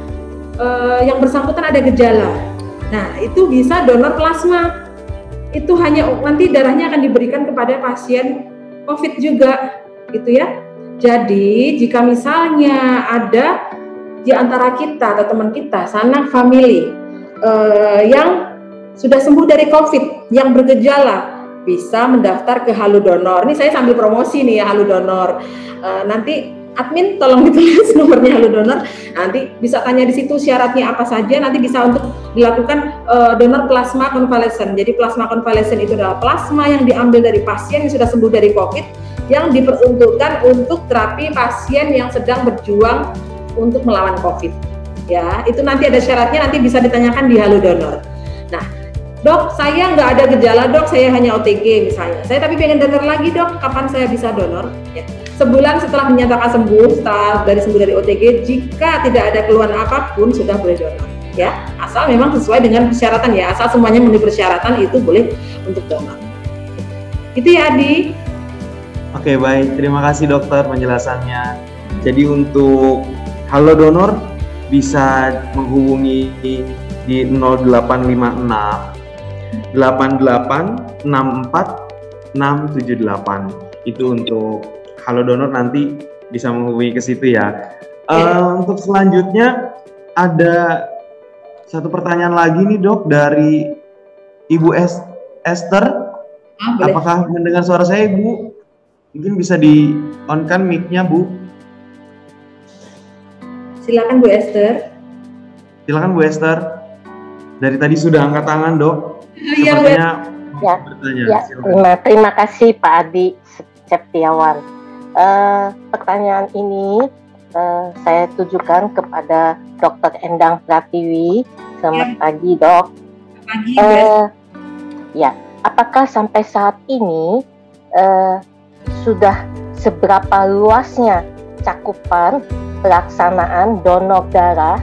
Speaker 3: yang bersangkutan ada gejala. Nah, itu bisa donor plasma. Itu hanya nanti darahnya akan diberikan kepada pasien COVID juga, gitu ya. Jadi jika misalnya ada di antara kita atau teman kita, sanak family yang sudah sembuh dari COVID, yang bergejala, bisa mendaftar ke Halo Donor. Ini saya sambil promosi nih ya, Halo Donor. Nanti admin tolong ditulis nomornya Halo Donor. Nanti bisa tanya di situ syaratnya apa saja. Nanti bisa untuk dilakukan donor plasma konvalesen. Jadi plasma konvalesen itu adalah plasma yang diambil dari pasien yang sudah sembuh dari COVID, yang diperuntukkan untuk terapi pasien yang sedang berjuang untuk melawan COVID. Ya, itu nanti ada syaratnya, nanti bisa ditanyakan di Halo Donor. Nah, dok, saya nggak ada gejala, dok, saya hanya OTG misalnya. Saya tapi pengen donor lagi, dok, kapan saya bisa donor? Ya. Sebulan setelah menyatakan sembuh, setelah sembuh dari OTG, jika tidak ada keluhan apapun, sudah boleh donor. Ya, asal memang sesuai dengan persyaratan ya, asal semuanya memenuhi persyaratan itu boleh untuk donor. Itu ya, Adi.
Speaker 1: Oke, baik. Terima kasih dokter penjelasannya. Jadi untuk Halo Donor bisa menghubungi di 0856 8864 678. Itu untuk Halo Donor, nanti bisa menghubungi ke situ ya. Untuk selanjutnya ada satu pertanyaan lagi nih dok dari Ibu Esther. Apakah mendengar suara saya, Bu? Mungkin bisa di-on-kan mic-nya, Bu.
Speaker 3: Silakan Bu Esther.
Speaker 1: Silakan Bu Esther. Dari tadi sudah angkat tangan, Dok.
Speaker 3: Iya,
Speaker 1: bertanya.
Speaker 4: Ya, terima kasih Pak Adi Septiawan. Pertanyaan ini saya tujukan kepada Dr. Endang Pratiwi. Selamat pagi, Dok.
Speaker 3: Pagi,
Speaker 4: ya, apakah sampai saat ini sudah seberapa luasnya cakupan pelaksanaan donor darah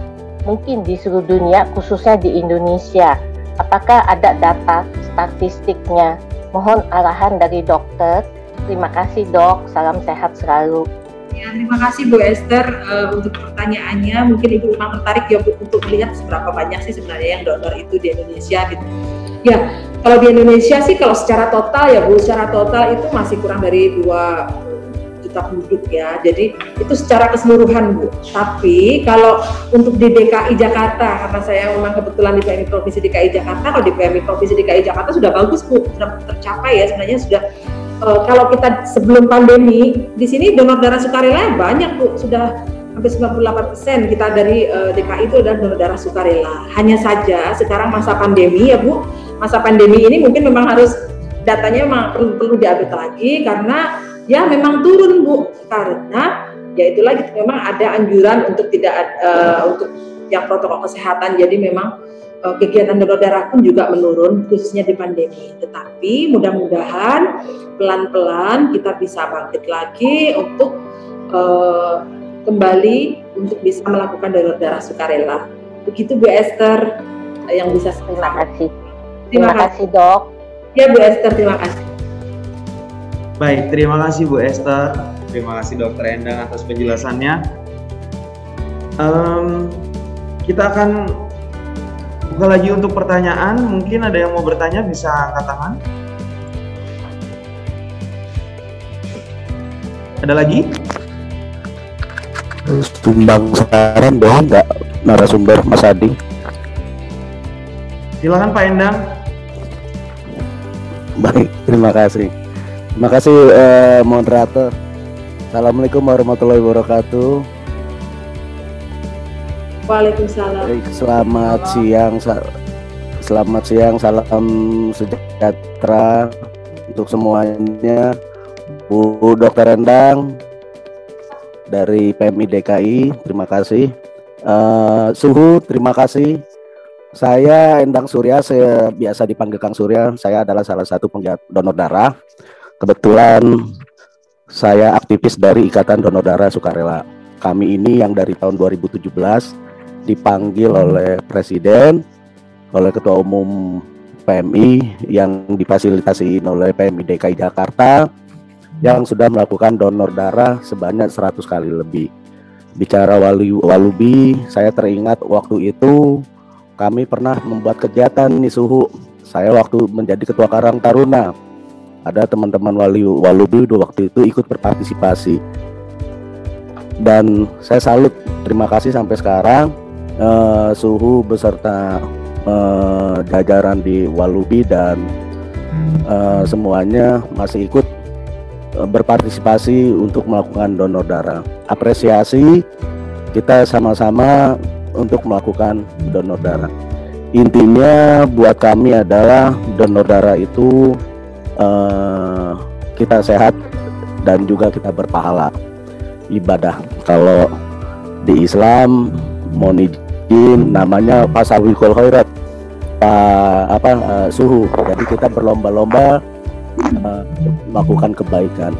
Speaker 4: mungkin di seluruh dunia, khususnya di Indonesia? Apakah ada data statistiknya? Mohon arahan dari dokter. Terima kasih, Dok. Salam sehat selalu.
Speaker 3: Ya, terima kasih Bu Esther untuk pertanyaannya. Mungkin Ibu memang tertarik ya untuk melihat seberapa banyak sih sebenarnya yang donor itu di Indonesia gitu. Ya, kalau di Indonesia sih kalau secara total ya Bu, secara total itu masih kurang dari 2 juta penduduk ya. Jadi itu secara keseluruhan Bu. Tapi kalau untuk di DKI Jakarta, karena saya memang kebetulan di PMI Provinsi DKI Jakarta, kalau di PMI Provinsi DKI Jakarta sudah bagus Bu, sudah tercapai ya sebenarnya sudah. Kalau kita sebelum pandemi di sini donor darah sukarela banyak Bu, sudah hampir 98% kita dari DKI itu adalah donor darah sukarela. Hanya saja sekarang masa pandemi ya Bu, masa pandemi ini mungkin memang harus datanya memang perlu diupdate lagi karena ya memang turun Bu, karena ya itu lagi memang ada anjuran untuk tidak untuk yang protokol kesehatan, jadi memang kegiatan donor darah pun juga menurun khususnya di pandemi. Tetapi mudah-mudahan pelan-pelan kita bisa bangkit lagi untuk kembali untuk bisa melakukan donor darah sukarela. Begitu Bu Esther yang bisa saya sampaikan.
Speaker 4: Terima kasih Dok.
Speaker 3: Ya Bu Esther, terima kasih.
Speaker 1: Baik, terima kasih Bu Esther. Terima kasih Dokter Endang atas penjelasannya. Kita akan buka lagi untuk pertanyaan. Mungkin ada yang mau bertanya, bisa angkat tangan. Ada lagi?
Speaker 5: Sumbang saran boleh nggak narasumber Mas Adi?
Speaker 1: Silakan Pak Endang.
Speaker 5: Baik, terima kasih. Terima kasih moderator. Assalamualaikum warahmatullahi wabarakatuh.
Speaker 3: Waalaikumsalam.
Speaker 5: Baik, selamat siang, salam sejahtera untuk semuanya. Bu Dr. Endang dari PMI DKI, terima kasih. Suhu, terima kasih. Saya Endang Surya, saya biasa dipanggil Kang Surya. Saya adalah salah satu penggiat donor darah. Kebetulan saya aktivis dari Ikatan Donor Darah Sukarela. Kami ini yang dari tahun 2017 dipanggil oleh Presiden, oleh Ketua Umum PMI yang difasilitasi oleh PMI DKI Jakarta yang sudah melakukan donor darah sebanyak 100 kali lebih. Bicara Walubi, saya teringat waktu itu kami pernah membuat kegiatan nih Suhu. Saya waktu menjadi Ketua Karang Taruna, ada teman-teman Walubi waktu itu ikut berpartisipasi. dan saya salut, terima kasih sampai sekarang Suhu beserta jajaran di Walubi dan semuanya masih ikut berpartisipasi untuk melakukan donor darah. Apresiasi, kita sama-sama untuk melakukan donor darah. Intinya buat kami adalah donor darah itu kita sehat dan juga kita berpahala ibadah. Kalau di Islam mohon izin namanya Fasawikul Khairat, Suhu. Jadi kita berlomba-lomba melakukan kebaikan.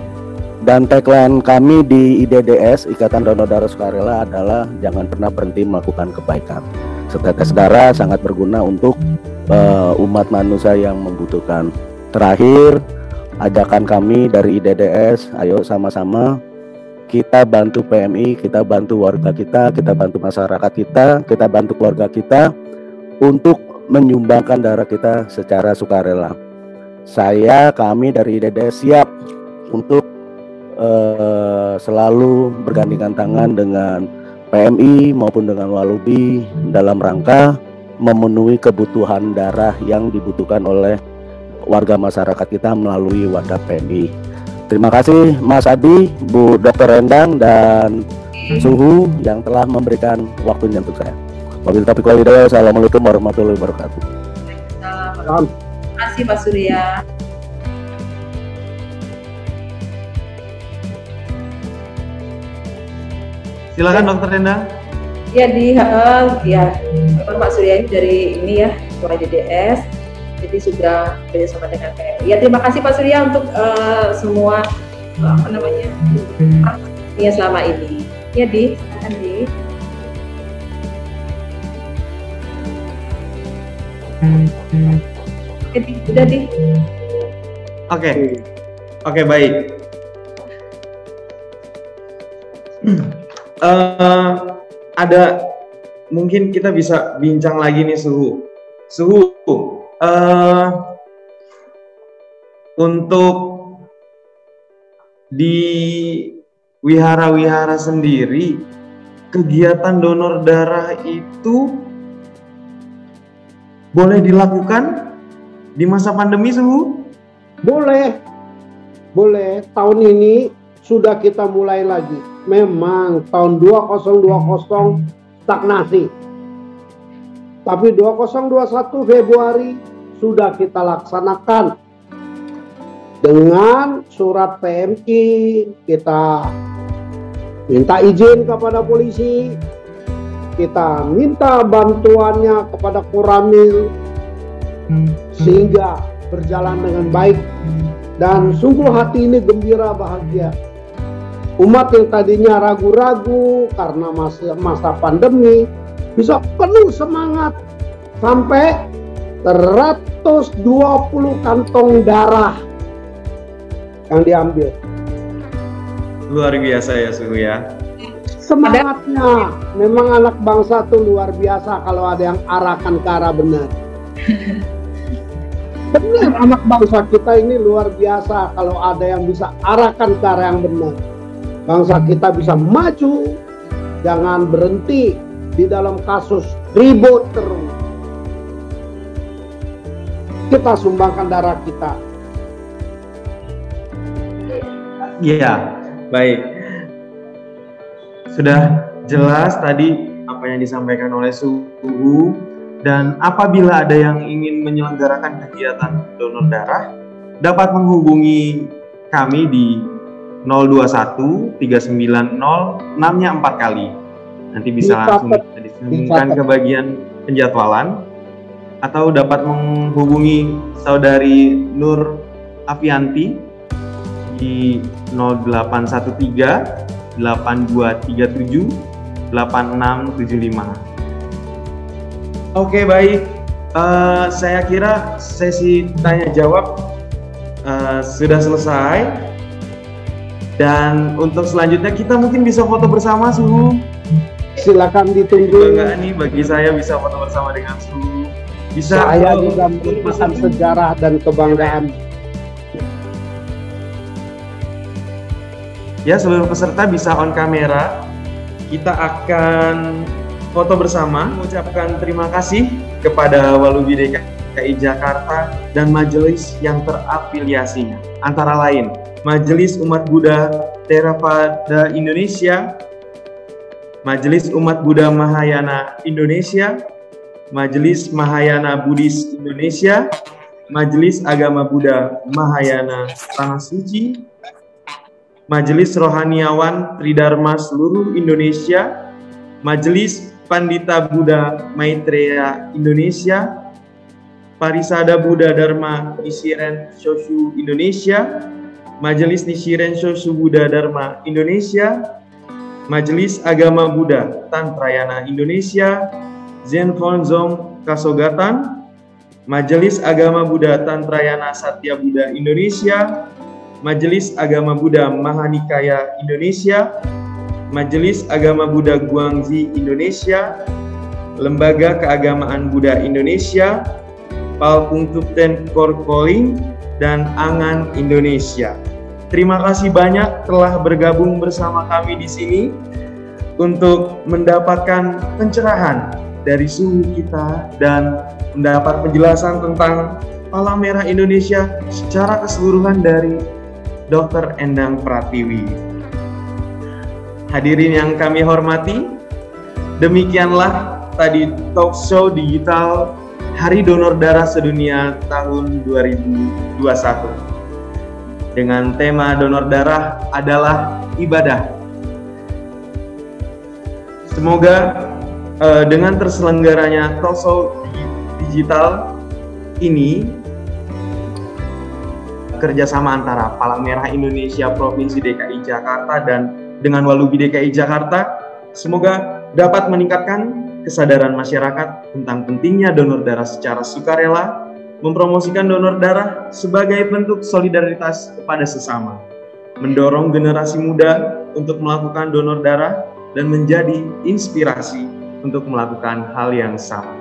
Speaker 5: Dan tagline kami di IDDS, Ikatan Donor Darah Sukarela, adalah jangan pernah berhenti melakukan kebaikan. Setetes darah sangat berguna untuk umat manusia yang membutuhkan. Terakhir, ajakan kami dari IDDS, ayo sama-sama kita bantu PMI, kita bantu warga kita bantu masyarakat kita bantu keluarga kita untuk menyumbangkan darah kita secara sukarela. Kami dari IDDS siap untuk selalu bergandengan tangan dengan PMI maupun dengan Walubi dalam rangka memenuhi kebutuhan darah yang dibutuhkan oleh warga masyarakat kita melalui wadah PMI. Terima kasih Mas Adi, Bu Dr. Endang, dan Suhu yang telah memberikan waktunya untuk saya. Wabillahi taufiq wal hidayah. Assalamualaikum warahmatullahi wabarakatuh.
Speaker 3: Terima kasih Pak Surya.
Speaker 1: Silakan Dokter Endang.
Speaker 3: Ya Pak Surya ini dari ini ya, Ketua DDS. Jadi sudah bersama dengan PMI. Ya terima kasih Pak Surya untuk semua ya selama ini. Ya Di, silakan Di. Oke, Di, udah Di.
Speaker 1: Oke, baik. Ada mungkin kita bisa bincang lagi nih Suhu. Untuk di wihara-wihara sendiri, kegiatan donor darah itu boleh dilakukan di masa pandemi, Suhu?
Speaker 2: Boleh. Tahun ini sudah kita mulai lagi. Memang tahun 2020 stagnasi. Tapi 2021 Februari sudah kita laksanakan dengan surat PMI. Kita minta izin kepada polisi, kita minta bantuannya kepada Koramil sehingga berjalan dengan baik, dan sungguh hati ini gembira, bahagia. Umat yang tadinya ragu-ragu karena masa pandemi bisa penuh semangat sampai 120 kantong darah yang diambil.
Speaker 1: Luar biasa ya Suhu ya.
Speaker 2: Semangatnya memang anak bangsa tuh luar biasa kalau ada yang arahkan ke arah benar. Benar, anak bangsa kita ini luar biasa kalau ada yang bisa arahkan ke arah yang benar. Bangsa kita bisa maju, jangan berhenti di dalam kasus ribut terus. Kita sumbangkan darah kita.
Speaker 1: Iya, baik. Sudah jelas tadi apa yang disampaikan oleh Suhu, dan apabila ada yang ingin menyelenggarakan kegiatan donor darah, dapat menghubungi kami di 021 390 6-nya 4 kali. Nanti bisa langsung disambungkan ke bagian penjadwalan, atau dapat menghubungi saudari Nur Afianti di 0813 8237 8675. Oke, baik. Saya kira sesi tanya jawab sudah selesai. Dan untuk selanjutnya kita mungkin bisa foto bersama, Suhu.
Speaker 2: Silakan ditunggu.
Speaker 1: Kebanggaan nih bagi saya bisa foto bersama dengan Suhu. Bisa
Speaker 2: saya juga merupakan sejarah dan kebanggaan.
Speaker 1: Ya, seluruh peserta bisa on kamera. Kita akan foto bersama, mengucapkan terima kasih kepada Walubi DKI Jakarta dan majelis yang terafiliasinya. Antara lain, Majelis Umat Buddha Theravada Indonesia, Majelis Umat Buddha Mahayana Indonesia, Majelis Mahayana Buddhis Indonesia, Majelis Agama Buddha Mahayana Tanah Suci, Majelis Rohaniawan Tridharma seluruh Indonesia, Majelis Pandita Buddha Maitreya Indonesia, Parisada Buddha Dharma Nichiren Shoshu Indonesia, Majelis Nichiren Shoshu Buddha Dharma Indonesia, Majelis Agama Buddha Tantrayana Indonesia, Zen Fonzong Kasogatan, Majelis Agama Buddha Tantrayana Satya Buddha Indonesia, Majelis Agama Buddha Mahanikaya Indonesia, Majelis Agama Buddha Guangzi Indonesia, Lembaga Keagamaan Buddha Indonesia, Palpungtupten Korkoling, dan Angan Indonesia. Terima kasih banyak telah bergabung bersama kami di sini untuk mendapatkan pencerahan dari suhu kita dan mendapat penjelasan tentang Palang Merah Indonesia secara keseluruhan dari Dr. Endang Pratiwi. Hadirin yang kami hormati, demikianlah tadi talk show digital Hari Donor Darah Sedunia tahun 2021 dengan tema donor darah adalah ibadah. Semoga dengan terselenggaranya talk show digital ini, kerjasama antara Palang Merah Indonesia Provinsi DKI Jakarta dan dengan Walubi DKI Jakarta, semoga dapat meningkatkan kesadaran masyarakat tentang pentingnya donor darah secara sukarela, mempromosikan donor darah sebagai bentuk solidaritas kepada sesama, mendorong generasi muda untuk melakukan donor darah dan menjadi inspirasi untuk melakukan hal yang sama,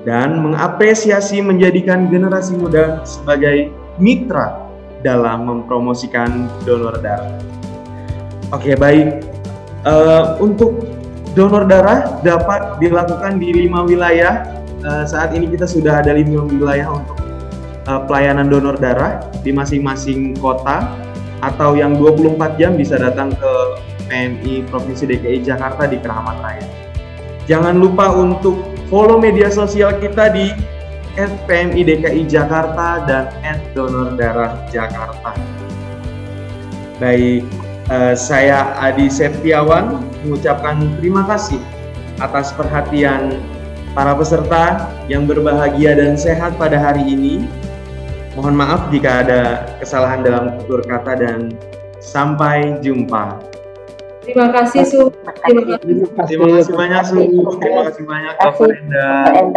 Speaker 1: dan mengapresiasi menjadikan generasi muda sebagai mitra dalam mempromosikan donor darah. Oke, baik. Untuk donor darah dapat dilakukan di 5 wilayah. Saat ini kita sudah ada 5 wilayah untuk pelayanan donor darah di masing-masing kota, atau yang 24 jam bisa datang ke PMI Provinsi DKI Jakarta di Keramat Raya. Jangan lupa untuk follow media sosial kita di @PMI DKI Jakarta dan @DonorDarahJakarta. Baik, saya Adi Septiawan mengucapkan terima kasih atas perhatian para peserta yang berbahagia dan sehat pada hari ini. Mohon maaf jika ada kesalahan dalam tutur kata, dan sampai jumpa.
Speaker 3: Terima kasih, Su.
Speaker 1: Terima kasih banyak, Su. Terima kasih banyak, Dr. Endang.